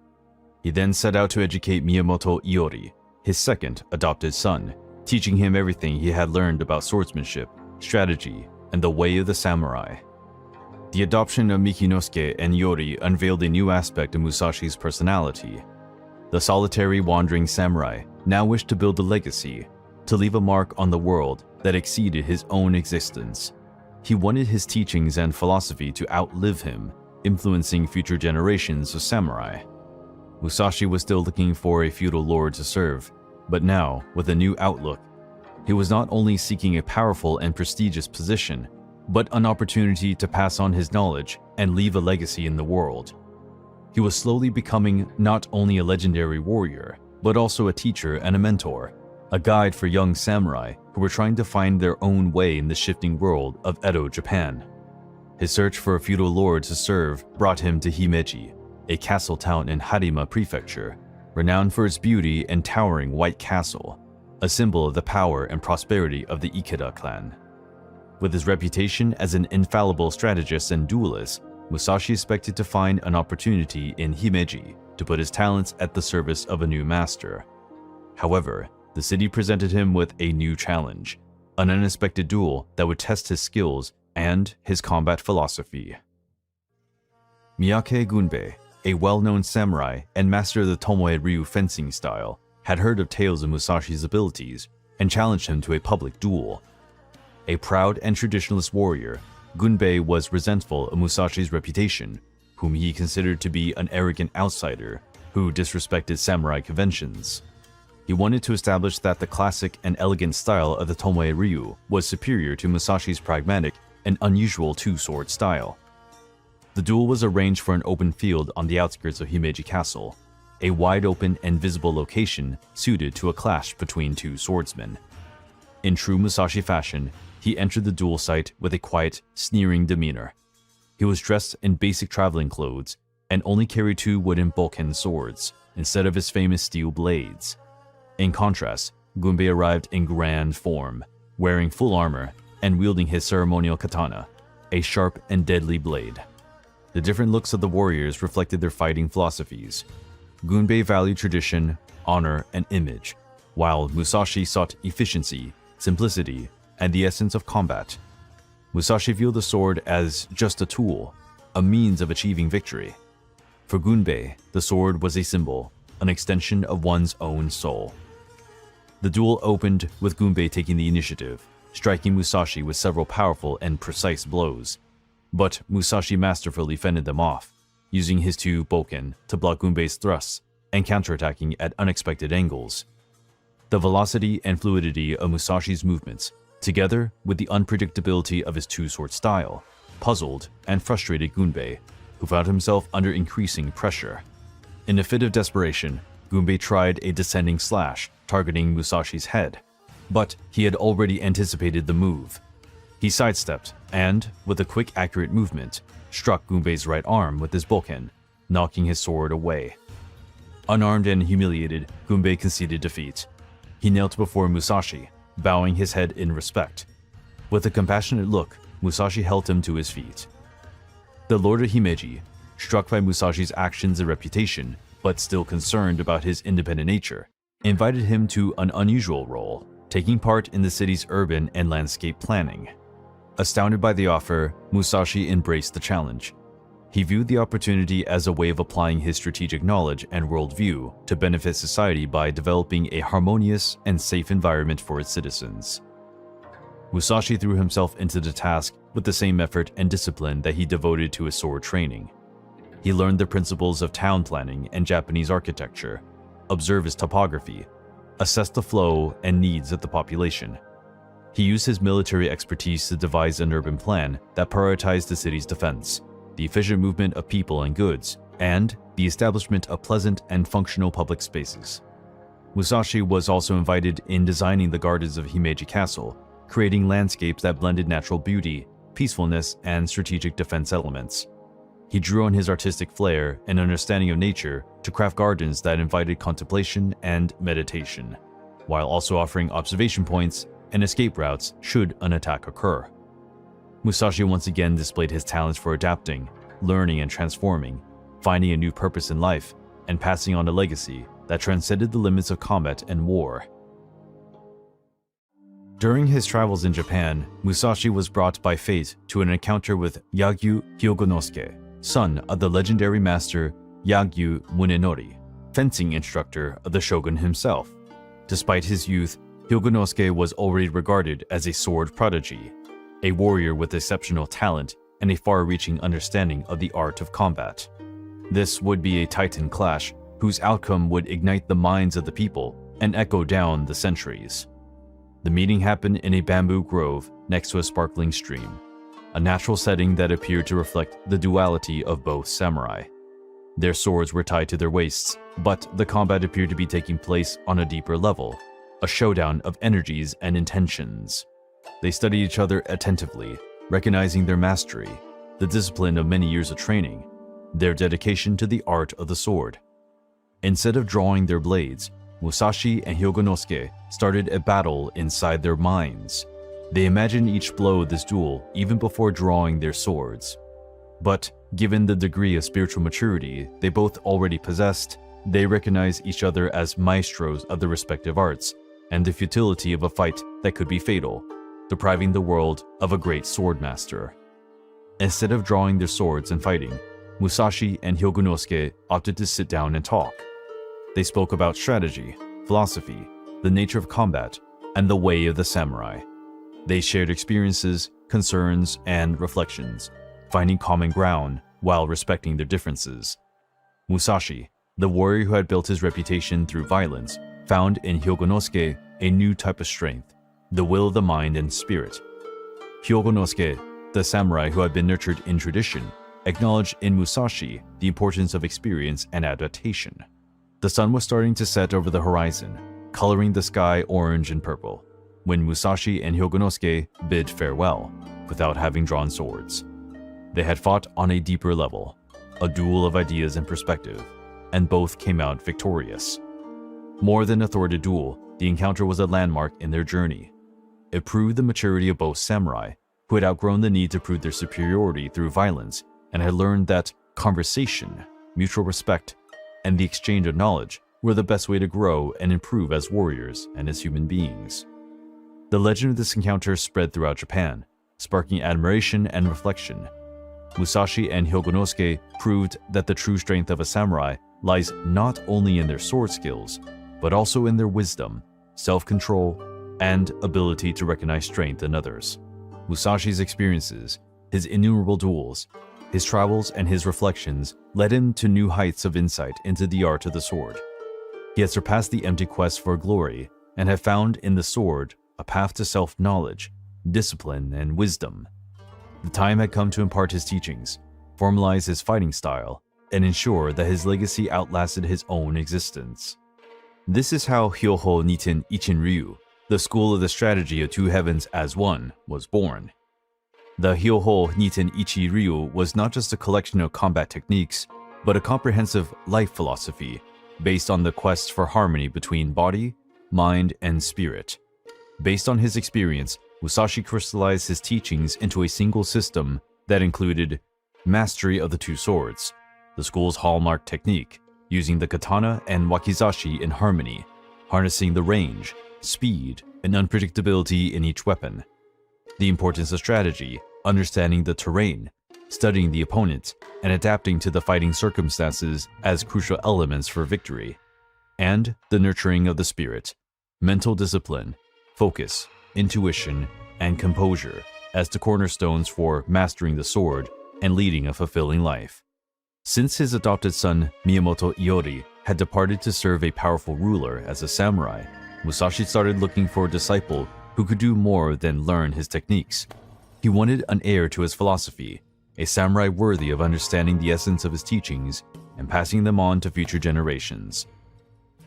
He then set out to educate Miyamoto Iori, his second adopted son, teaching him everything he had learned about swordsmanship, strategy, and the way of the samurai. The adoption of Mikinosuke and Iori unveiled a new aspect of Musashi's personality. The solitary wandering samurai now wished to build a legacy, to leave a mark on the world that exceeded his own existence. He wanted his teachings and philosophy to outlive him, influencing future generations of samurai. Musashi was still looking for a feudal lord to serve, but now, with a new outlook, he was not only seeking a powerful and prestigious position, but an opportunity to pass on his knowledge and leave a legacy in the world. He was slowly becoming not only a legendary warrior, but also a teacher and a mentor, a guide for young samurai who were trying to find their own way in the shifting world of Edo, Japan. His search for a feudal lord to serve brought him to Himeji, a castle town in Harima Prefecture, renowned for its beauty and towering white castle, a symbol of the power and prosperity of the Ikeda clan. With his reputation as an infallible strategist and duelist, Musashi expected to find an opportunity in Himeji to put his talents at the service of a new master. However, the city presented him with a new challenge, an unexpected duel that would test his skills and his combat philosophy. Miyake Gunbei, a well-known samurai and master of the Tomoe-ryu fencing style, had heard of tales of Musashi's abilities and challenged him to a public duel. A proud and traditionalist warrior, Gunbei was resentful of Musashi's reputation, whom he considered to be an arrogant outsider who disrespected samurai conventions. He wanted to establish that the classic and elegant style of the Tomoe-ryu was superior to Musashi's pragmatic and unusual two-sword style. The duel was arranged for an open field on the outskirts of Himeji Castle, a wide-open and visible location suited to a clash between two swordsmen. In true Musashi fashion, he entered the duel site with a quiet, sneering demeanor. He was dressed in basic traveling clothes and only carried 2 wooden bulkhead swords instead of his famous steel blades. In contrast, Gunbei arrived in grand form, wearing full armor and wielding his ceremonial katana, a sharp and deadly blade. The different looks of the warriors reflected their fighting philosophies. Gunbei valued tradition, honor, and image, while Musashi sought efficiency, simplicity, and the essence of combat. Musashi viewed the sword as just a tool, a means of achieving victory. For Gunbei, the sword was a symbol, an extension of one's own soul. The duel opened with Gunbei taking the initiative, striking Musashi with several powerful and precise blows. But Musashi masterfully fended them off, using his 2 bokken to block Gunbei's thrusts and counterattacking at unexpected angles. The velocity and fluidity of Musashi's movements, together with the unpredictability of his two-sword style, puzzled and frustrated Gunbei, who found himself under increasing pressure. In a fit of desperation, Gunbei tried a descending slash targeting Musashi's head, but he had already anticipated the move. He sidestepped and, with a quick accurate movement, struck Gunbei's right arm with his bokken, knocking his sword away. Unarmed and humiliated, Gunbei conceded defeat. He knelt before Musashi, bowing his head in respect. With a compassionate look, Musashi helped him to his feet. The Lord of Himeji, struck by Musashi's actions and reputation, but still concerned about his independent nature, invited him to an unusual role, taking part in the city's urban and landscape planning. Astounded by the offer, Musashi embraced the challenge. He viewed the opportunity as a way of applying his strategic knowledge and worldview to benefit society by developing a harmonious and safe environment for its citizens. Musashi threw himself into the task with the same effort and discipline that he devoted to his sword training. He learned the principles of town planning and Japanese architecture, observed its topography, assessed the flow and needs of the population. He used his military expertise to devise an urban plan that prioritized the city's defense, the efficient movement of people and goods, and the establishment of pleasant and functional public spaces. Musashi was also invited in designing the gardens of Himeji Castle, creating landscapes that blended natural beauty, peacefulness, and strategic defense elements. He drew on his artistic flair and understanding of nature to craft gardens that invited contemplation and meditation, while also offering observation points and escape routes should an attack occur. Musashi once again displayed his talents for adapting, learning and transforming, finding a new purpose in life, and passing on a legacy that transcended the limits of combat and war. During his travels in Japan, Musashi was brought by fate to an encounter with Yagyu Hyogonosuke, son of the legendary master Yagyu Munenori, fencing instructor of the shogun himself. Despite his youth, Hyogonosuke was already regarded as a sword prodigy, a warrior with exceptional talent and a far-reaching understanding of the art of combat. This would be a titan clash whose outcome would ignite the minds of the people and echo down the centuries. The meeting happened in a bamboo grove next to a sparkling stream, a natural setting that appeared to reflect the duality of both samurai. Their swords were tied to their waists, but the combat appeared to be taking place on a deeper level, a showdown of energies and intentions. They studied each other attentively, recognizing their mastery, the discipline of many years of training, their dedication to the art of the sword. Instead of drawing their blades, Musashi and Hyogonosuke started a battle inside their minds. They imagined each blow of this duel even before drawing their swords. But given the degree of spiritual maturity they both already possessed, they recognized each other as maestros of the respective arts, and the futility of a fight that could be fatal, depriving the world of a great swordmaster. Instead of drawing their swords and fighting, Musashi and Hyogonosuke opted to sit down and talk. They spoke about strategy, philosophy, the nature of combat, and the way of the samurai. They shared experiences, concerns, and reflections, finding common ground while respecting their differences. Musashi, the warrior who had built his reputation through violence, found in Hyogonosuke a new type of strength, the will of the mind and spirit. Hyogonosuke, the samurai who had been nurtured in tradition, acknowledged in Musashi the importance of experience and adaptation. The sun was starting to set over the horizon, coloring the sky orange and purple, when Musashi and Hyogonosuke bid farewell, without having drawn swords. They had fought on a deeper level, a duel of ideas and perspective, and both came out victorious. More than a thwarted duel, the encounter was a landmark in their journey. It proved the maturity of both samurai, who had outgrown the need to prove their superiority through violence and had learned that conversation, mutual respect, and the exchange of knowledge were the best way to grow and improve as warriors and as human beings. The legend of this encounter spread throughout Japan, sparking admiration and reflection. Musashi and Hyogonosuke proved that the true strength of a samurai lies not only in their sword skills, but also in their wisdom, self-control, and ability to recognize strength in others. Musashi's experiences, his innumerable duels, his travels, and his reflections led him to new heights of insight into the art of the sword. He had surpassed the empty quest for glory and had found in the sword a path to self-knowledge, discipline, and wisdom. The time had come to impart his teachings, formalize his fighting style, and ensure that his legacy outlasted his own existence. This is how Hyoho Niten Ichin Ryu, the school of the strategy of two heavens as one, was born. The Hyoho Niten Ichi Ryu was not just a collection of combat techniques, but a comprehensive life philosophy, based on the quest for harmony between body, mind, and spirit. Based on his experience, Musashi crystallized his teachings into a single system that included mastery of the two swords, the school's hallmark technique, using the katana and wakizashi in harmony, harnessing the range, speed, and unpredictability in each weapon. The importance of strategy, understanding the terrain, studying the opponent, and adapting to the fighting circumstances as crucial elements for victory. And the nurturing of the spirit, mental discipline, focus, intuition, and composure as the cornerstones for mastering the sword and leading a fulfilling life. Since his adopted son Miyamoto Iori had departed to serve a powerful ruler as a samurai, Musashi started looking for a disciple who could do more than learn his techniques. He wanted an heir to his philosophy, a samurai worthy of understanding the essence of his teachings and passing them on to future generations.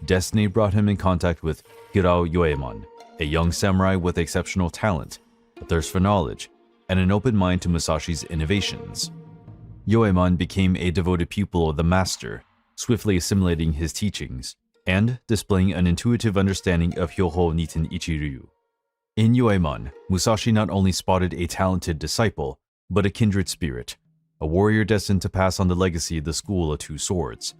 Destiny brought him in contact with Hirao Yoemon, a young samurai with exceptional talent, a thirst for knowledge, and an open mind to Musashi's innovations. Yoemon became a devoted pupil of the master, swiftly assimilating his teachings and displaying an intuitive understanding of Hyoho Niten Ichiryu. In Yoemon, Musashi not only spotted a talented disciple, but a kindred spirit, a warrior destined to pass on the legacy of the School of Two Swords.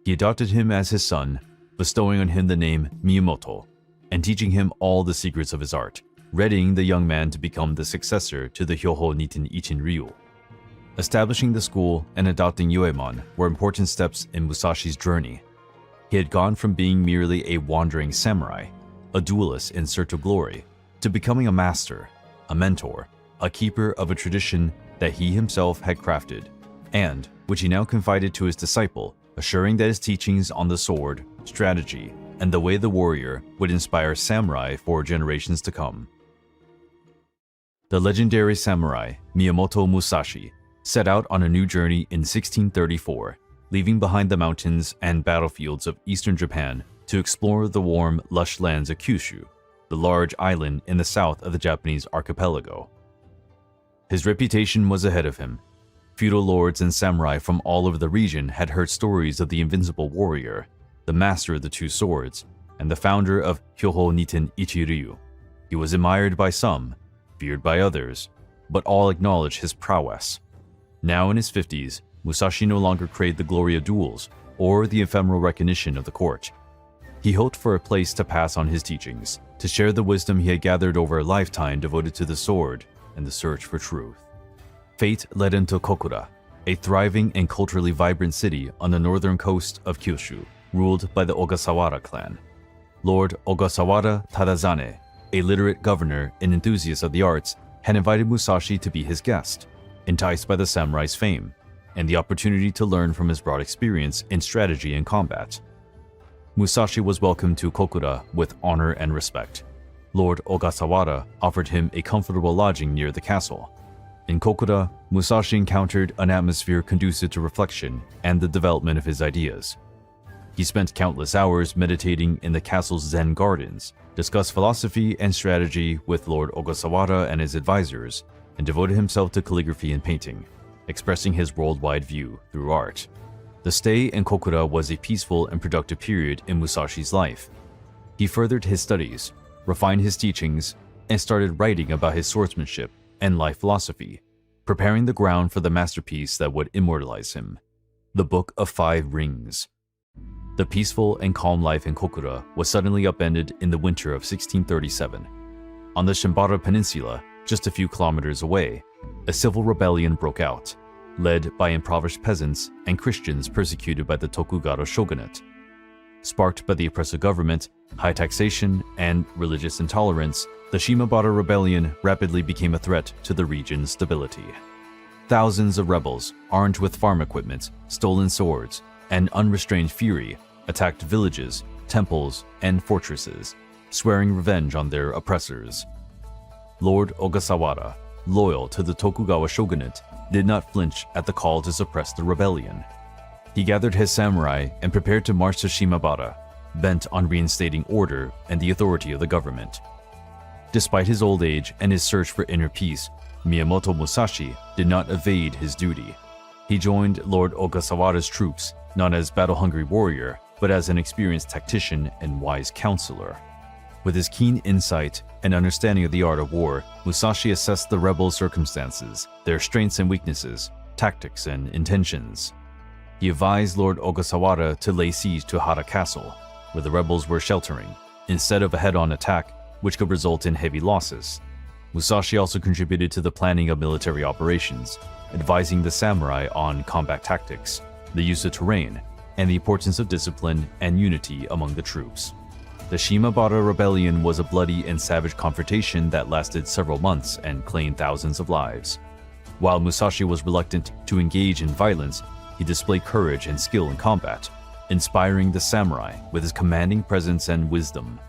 He adopted him as his son, bestowing on him the name Miyamoto, and teaching him all the secrets of his art, readying the young man to become the successor to the Hyoho Niten Ichinryu. Establishing the school and adopting Yoemon were important steps in Musashi's journey. He had gone from being merely a wandering samurai, a duelist in search of glory, to becoming a master, a mentor, a keeper of a tradition that he himself had crafted, and which he now confided to his disciple, assuring that his teachings on the sword, strategy, and the way of the warrior would inspire samurai for generations to come. The legendary samurai Miyamoto Musashi set out on a new journey in 1634, leaving behind the mountains and battlefields of eastern Japan to explore the warm, lush lands of Kyushu, the large island in the south of the Japanese archipelago. His reputation was ahead of him. Feudal lords and samurai from all over the region had heard stories of the Invincible warrior, the master of the two swords, and the founder of Hyoho Niten Ichiryu. He was admired by some, feared by others, but all acknowledged his prowess. Now in his 50s, Musashi no longer craved the glory of duels or the ephemeral recognition of the court. He hoped for a place to pass on his teachings, to share the wisdom he had gathered over a lifetime devoted to the sword and the search for truth. Fate led him to Kokura, a thriving and culturally vibrant city on the northern coast of Kyushu, ruled by the Ogasawara clan. Lord Ogasawara Tadazane, a literate governor and enthusiast of the arts, had invited Musashi to be his guest, enticed by the samurai's fame and the opportunity to learn from his broad experience in strategy and combat. Musashi was welcomed to Kokura with honor and respect. Lord Ogasawara offered him a comfortable lodging near the castle. In Kokura, Musashi encountered an atmosphere conducive to reflection and the development of his ideas. He spent countless hours meditating in the castle's Zen gardens, discussed philosophy and strategy with Lord Ogasawara and his advisors, and devoted himself to calligraphy and painting, expressing his worldwide view through art. The stay in Kokura was a peaceful and productive period in Musashi's life. He furthered his studies, refined his teachings, and started writing about his swordsmanship and life philosophy, preparing the ground for the masterpiece that would immortalize him, the Book of Five Rings. The peaceful and calm life in Kokura was suddenly upended in the winter of 1637. On the Shimbara Peninsula, just a few kilometers away, a civil rebellion broke out, led by impoverished peasants and Christians persecuted by the Tokugawa shogunate. Sparked by the oppressive government, high taxation, and religious intolerance, the Shimabara rebellion rapidly became a threat to the region's stability. Thousands of rebels, armed with farm equipment, stolen swords, and unrestrained fury, attacked villages, temples, and fortresses, swearing revenge on their oppressors. Lord Ogasawara, loyal to the Tokugawa shogunate, did not flinch at the call to suppress the rebellion. He gathered his samurai and prepared to march to Shimabara, bent on reinstating order and the authority of the government. Despite his old age and his search for inner peace, Miyamoto Musashi did not evade his duty. He joined Lord Ogasawara's troops, not as battle-hungry warrior, but as an experienced tactician and wise counselor. With his keen insight and understanding of the art of war, Musashi assessed the rebels' circumstances, their strengths and weaknesses, tactics and intentions. He advised Lord Ogasawara to lay siege to Hara Castle, where the rebels were sheltering, instead of a head-on attack, which could result in heavy losses. Musashi also contributed to the planning of military operations, advising the samurai on combat tactics, the use of terrain, and the importance of discipline and unity among the troops. The Shimabara Rebellion was a bloody and savage confrontation that lasted several months and claimed thousands of lives. While Musashi was reluctant to engage in violence, he displayed courage and skill in combat, inspiring the samurai with his commanding presence and wisdom.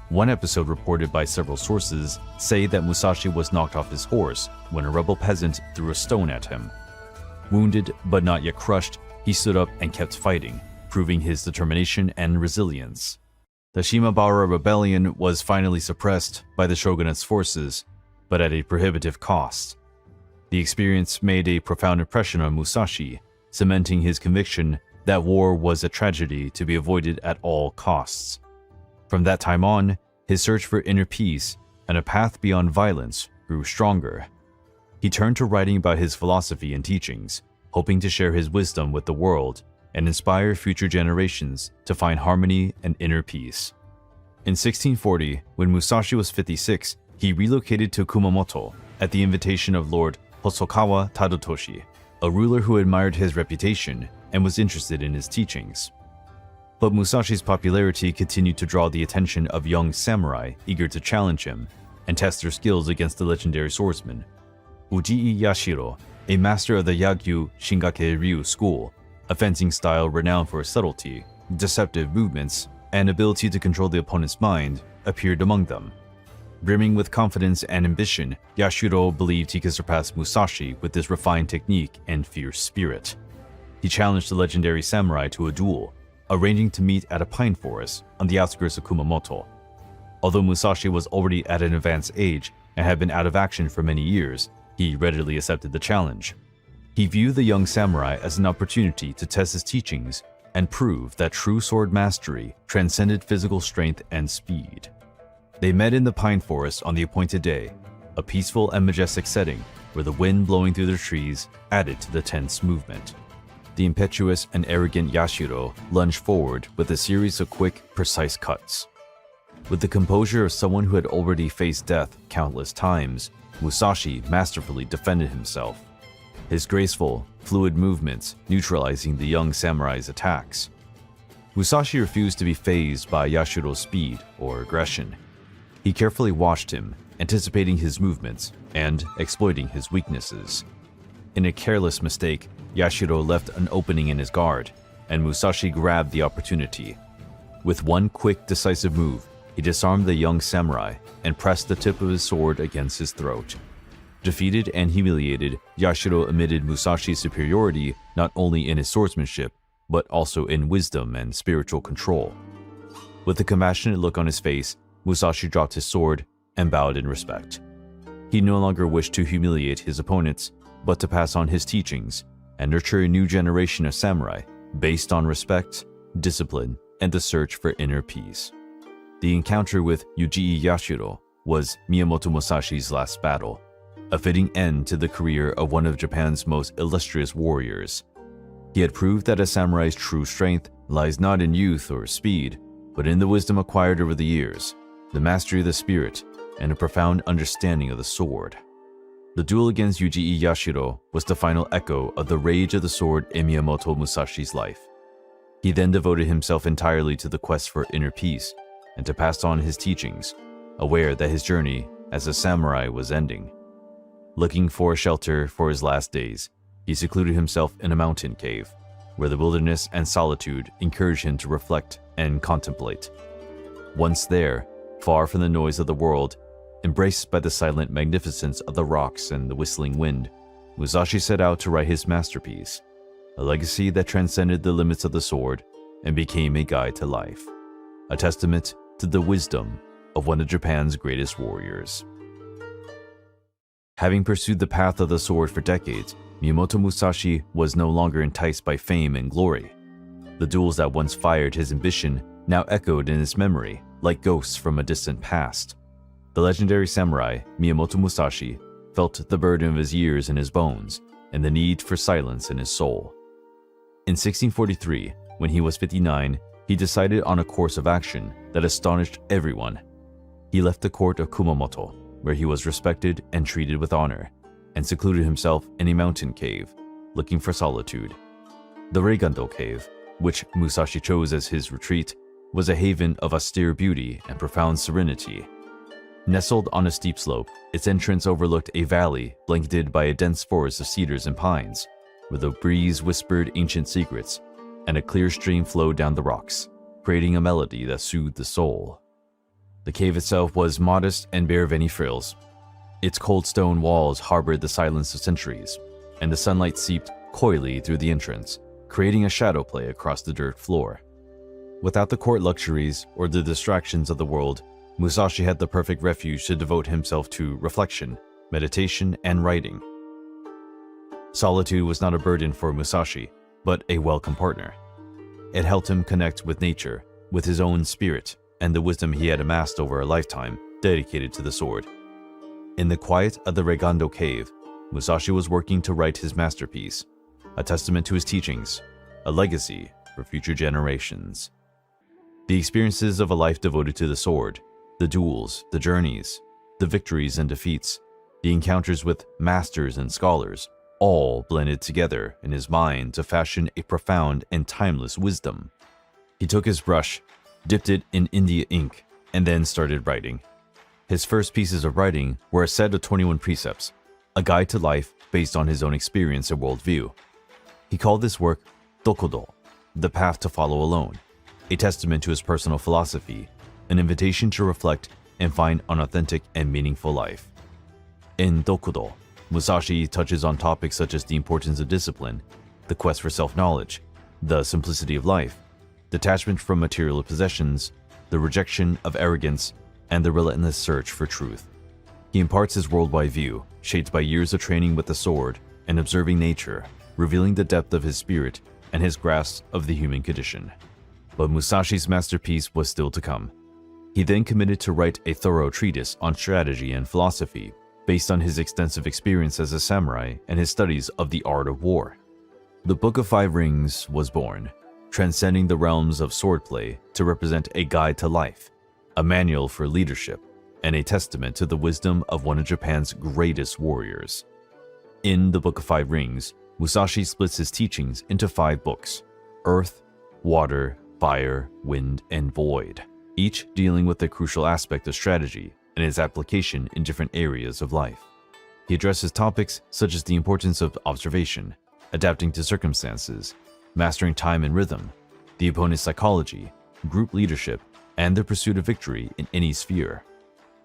One episode reported by several sources say that Musashi was knocked off his horse when a rebel peasant threw a stone at him. Wounded but not yet crushed, he stood up and kept fighting, proving his determination and resilience. The Shimabara Rebellion was finally suppressed by the shogunate's forces, but at a prohibitive cost. The experience made a profound impression on Musashi, cementing his conviction that war was a tragedy to be avoided at all costs. From that time on, his search for inner peace and a path beyond violence grew stronger. He turned to writing about his philosophy and teachings, hoping to share his wisdom with the world and inspire future generations to find harmony and inner peace. In 1640, when Musashi was 56, he relocated to Kumamoto at the invitation of Lord Hosokawa Tadatoshi, a ruler who admired his reputation and was interested in his teachings. But Musashi's popularity continued to draw the attention of young samurai eager to challenge him and test their skills against the legendary swordsman. Ujii Yashiro, a master of the Yagyu Shingake Ryu school, a fencing style renowned for subtlety, deceptive movements, and ability to control the opponent's mind, appeared among them. Brimming with confidence and ambition, Yashiro believed he could surpass Musashi with his refined technique and fierce spirit. He challenged the legendary samurai to a duel, arranging to meet at a pine forest on the outskirts of Kumamoto. Although Musashi was already at an advanced age and had been out of action for many years, he readily accepted the challenge. He viewed the young samurai as an opportunity to test his teachings and prove that true sword mastery transcended physical strength and speed. They met in the pine forest on the appointed day, a peaceful and majestic setting where the wind blowing through the trees added to the tense movement. The impetuous and arrogant Yashiro lunged forward with a series of quick, precise cuts. With the composure of someone who had already faced death countless times, Musashi masterfully defended himself, his graceful, fluid movements neutralizing the young samurai's attacks. Musashi refused to be fazed by Yashiro's speed or aggression. He carefully watched him, anticipating his movements and exploiting his weaknesses. In a careless mistake, Yashiro left an opening in his guard, and Musashi grabbed the opportunity. With one quick, decisive move, he disarmed the young samurai and pressed the tip of his sword against his throat. Defeated and humiliated, Yashiro admitted Musashi's superiority not only in his swordsmanship, but also in wisdom and spiritual control. With a compassionate look on his face, Musashi dropped his sword and bowed in respect. He no longer wished to humiliate his opponents, but to pass on his teachings and nurture a new generation of samurai based on respect, discipline, and the search for inner peace. The encounter with Ujii Yashiro was Miyamoto Musashi's last battle, a fitting end to the career of one of Japan's most illustrious warriors. He had proved that a samurai's true strength lies not in youth or speed, but in the wisdom acquired over the years, the mastery of the spirit, and a profound understanding of the sword. The duel against Ujii Yashiro was the final echo of the rage of the sword in Miyamoto Musashi's life. He then devoted himself entirely to the quest for inner peace and to pass on his teachings, aware that his journey as a samurai was ending. Looking for a shelter for his last days, he secluded himself in a mountain cave, where the wilderness and solitude encouraged him to reflect and contemplate. Once there, far from the noise of the world, embraced by the silent magnificence of the rocks and the whistling wind, Musashi set out to write his masterpiece, a legacy that transcended the limits of the sword and became a guide to life, a testament to the wisdom of one of Japan's greatest warriors. Having pursued the path of the sword for decades, Miyamoto Musashi was no longer enticed by fame and glory. The duels that once fired his ambition now echoed in his memory like ghosts from a distant past. The legendary samurai, Miyamoto Musashi, felt the burden of his years in his bones and the need for silence in his soul. In 1643, when he was 59, he decided on a course of action that astonished everyone. He left the court of Kumamoto, where he was respected and treated with honor, and secluded himself in a mountain cave, looking for solitude. The Reigando Cave, which Musashi chose as his retreat, was a haven of austere beauty and profound serenity. Nestled on a steep slope, its entrance overlooked a valley blanketed by a dense forest of cedars and pines, where the breeze whispered ancient secrets, and a clear stream flowed down the rocks, creating a melody that soothed the soul. The cave itself was modest and bare of any frills. Its cold stone walls harbored the silence of centuries, and the sunlight seeped coyly through the entrance, creating a shadow play across the dirt floor. Without the court luxuries or the distractions of the world, Musashi had the perfect refuge to devote himself to reflection, meditation, and writing. Solitude was not a burden for Musashi, but a welcome partner. It helped him connect with nature, with his own spirit, and the wisdom he had amassed over a lifetime dedicated to the sword. In the quiet of the Reigando Cave, Musashi was working to write his masterpiece, a testament to his teachings, a legacy for future generations. The experiences of a life devoted to the sword, the duels, the journeys, the victories and defeats, the encounters with masters and scholars, all blended together in his mind to fashion a profound and timeless wisdom. He took his brush, dipped it in India ink, and then started writing. His first pieces of writing were a set of 21 precepts, a guide to life based on his own experience and worldview. He called this work Dokudo, the path to follow alone, a testament to his personal philosophy, an invitation to reflect and find an authentic and meaningful life. In Dokudo, Musashi touches on topics such as the importance of discipline, the quest for self-knowledge, the simplicity of life, detachment from material possessions, the rejection of arrogance, and the relentless search for truth. He imparts his worldwide view, shaped by years of training with the sword and observing nature, revealing the depth of his spirit and his grasp of the human condition. But Musashi's masterpiece was still to come. He then committed to write a thorough treatise on strategy and philosophy, based on his extensive experience as a samurai and his studies of the art of war. The Book of Five Rings was born, transcending the realms of swordplay to represent a guide to life, a manual for leadership, and a testament to the wisdom of one of Japan's greatest warriors. In the Book of Five Rings, Musashi splits his teachings into 5 books: Earth, Water, Fire, Wind, and Void, each dealing with a crucial aspect of strategy and its application in different areas of life. He addresses topics such as the importance of observation, adapting to circumstances, mastering time and rhythm, the opponent's psychology, group leadership, and the pursuit of victory in any sphere.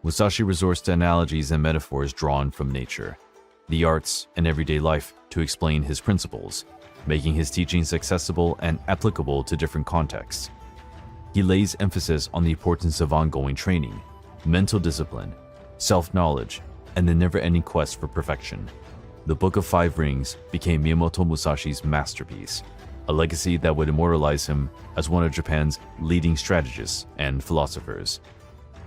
Musashi resorts to analogies and metaphors drawn from nature, the arts, and everyday life to explain his principles, making his teachings accessible and applicable to different contexts. He lays emphasis on the importance of ongoing training, mental discipline, self-knowledge, and the never-ending quest for perfection. The Book of Five Rings became Miyamoto Musashi's masterpiece, a legacy that would immortalize him as one of Japan's leading strategists and philosophers.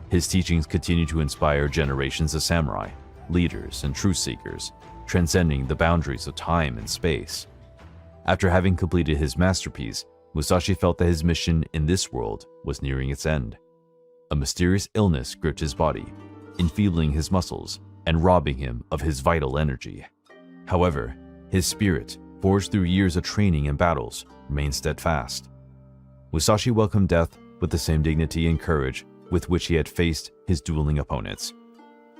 His teachings continue to inspire generations of samurai, leaders, and truth seekers, transcending the boundaries of time and space. After having completed his masterpiece, Musashi felt that his mission in this world was nearing its end. A mysterious illness gripped his body, enfeebling his muscles and robbing him of his vital energy. However, his spirit, forged through years of training and battles, remained steadfast. Musashi welcomed death with the same dignity and courage with which he had faced his dueling opponents.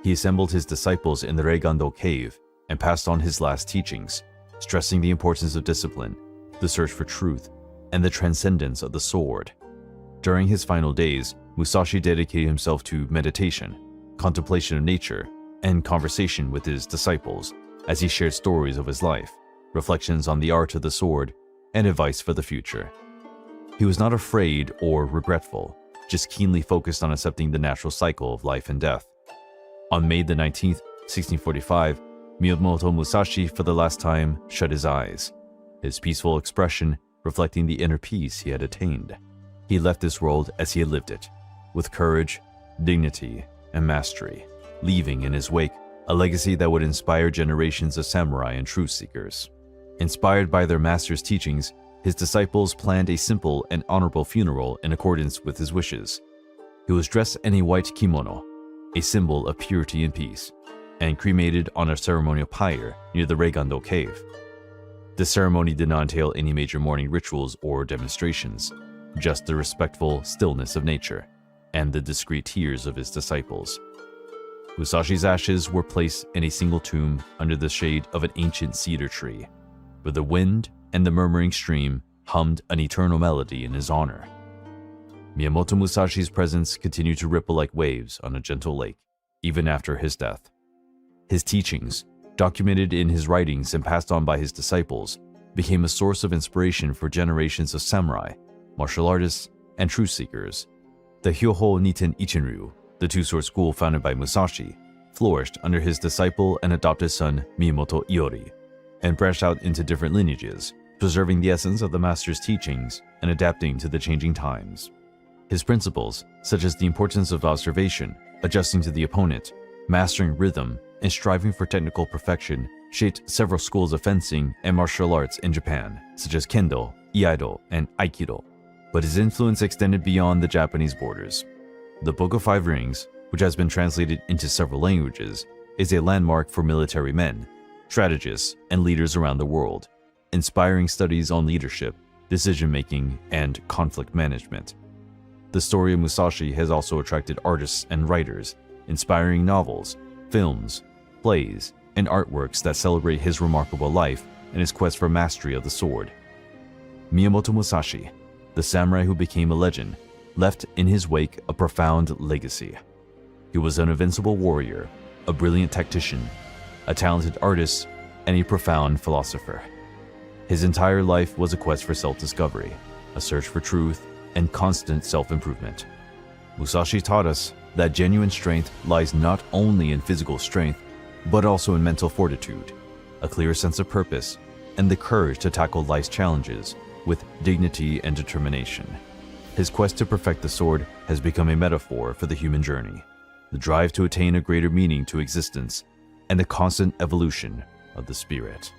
He assembled his disciples in the Reigando Cave and passed on his last teachings, stressing the importance of discipline, the search for truth, and the transcendence of the sword. During his final days, Musashi dedicated himself to meditation, contemplation of nature, and conversation with his disciples as he shared stories of his life, reflections on the art of the sword, and advice for the future. He was not afraid or regretful, just keenly focused on accepting the natural cycle of life and death. On May the 19th, 1645, Miyamoto Musashi for the last time shut his eyes. His peaceful expression reflecting the inner peace he had attained. He left this world as he had lived it, with courage, dignity, and mastery, leaving in his wake a legacy that would inspire generations of samurai and truth seekers. Inspired by their master's teachings, his disciples planned a simple and honorable funeral in accordance with his wishes. He was dressed in a white kimono, a symbol of purity and peace, and cremated on a ceremonial pyre near the Reigando cave. This ceremony did not entail any major mourning rituals or demonstrations, just the respectful stillness of nature and the discreet tears of his disciples. Musashi's ashes were placed in a single tomb under the shade of an ancient cedar tree, where the wind and the murmuring stream hummed an eternal melody in his honor. Miyamoto Musashi's presence continued to ripple like waves on a gentle lake, even after his death. His teachings, documented in his writings and passed on by his disciples, became a source of inspiration for generations of samurai, martial artists, and truth seekers. The Hyoho Niten Ichinryu, the two-sword school founded by Musashi, flourished under his disciple and adopted son Miyamoto Iori, and branched out into different lineages, preserving the essence of the master's teachings and adapting to the changing times. His principles, such as the importance of observation, adjusting to the opponent, mastering rhythm, and striving for technical perfection, shaped several schools of fencing and martial arts in Japan, such as Kendo, Iaido, and Aikido. But his influence extended beyond the Japanese borders. The Book of Five Rings, which has been translated into several languages, is a landmark for military men, strategists, and leaders around the world, inspiring studies on leadership, decision-making, and conflict management. The story of Musashi has also attracted artists and writers, inspiring novels, films, plays, and artworks that celebrate his remarkable life and his quest for mastery of the sword. Miyamoto Musashi, the samurai who became a legend, left in his wake a profound legacy. He was an invincible warrior, a brilliant tactician, a talented artist, and a profound philosopher. His entire life was a quest for self-discovery, a search for truth, and constant self-improvement. Musashi taught us that genuine strength lies not only in physical strength, but also in mental fortitude, a clear sense of purpose, and the courage to tackle life's challenges with dignity and determination. His quest to perfect the sword has become a metaphor for the human journey, the drive to attain a greater meaning to existence, and the constant evolution of the spirit.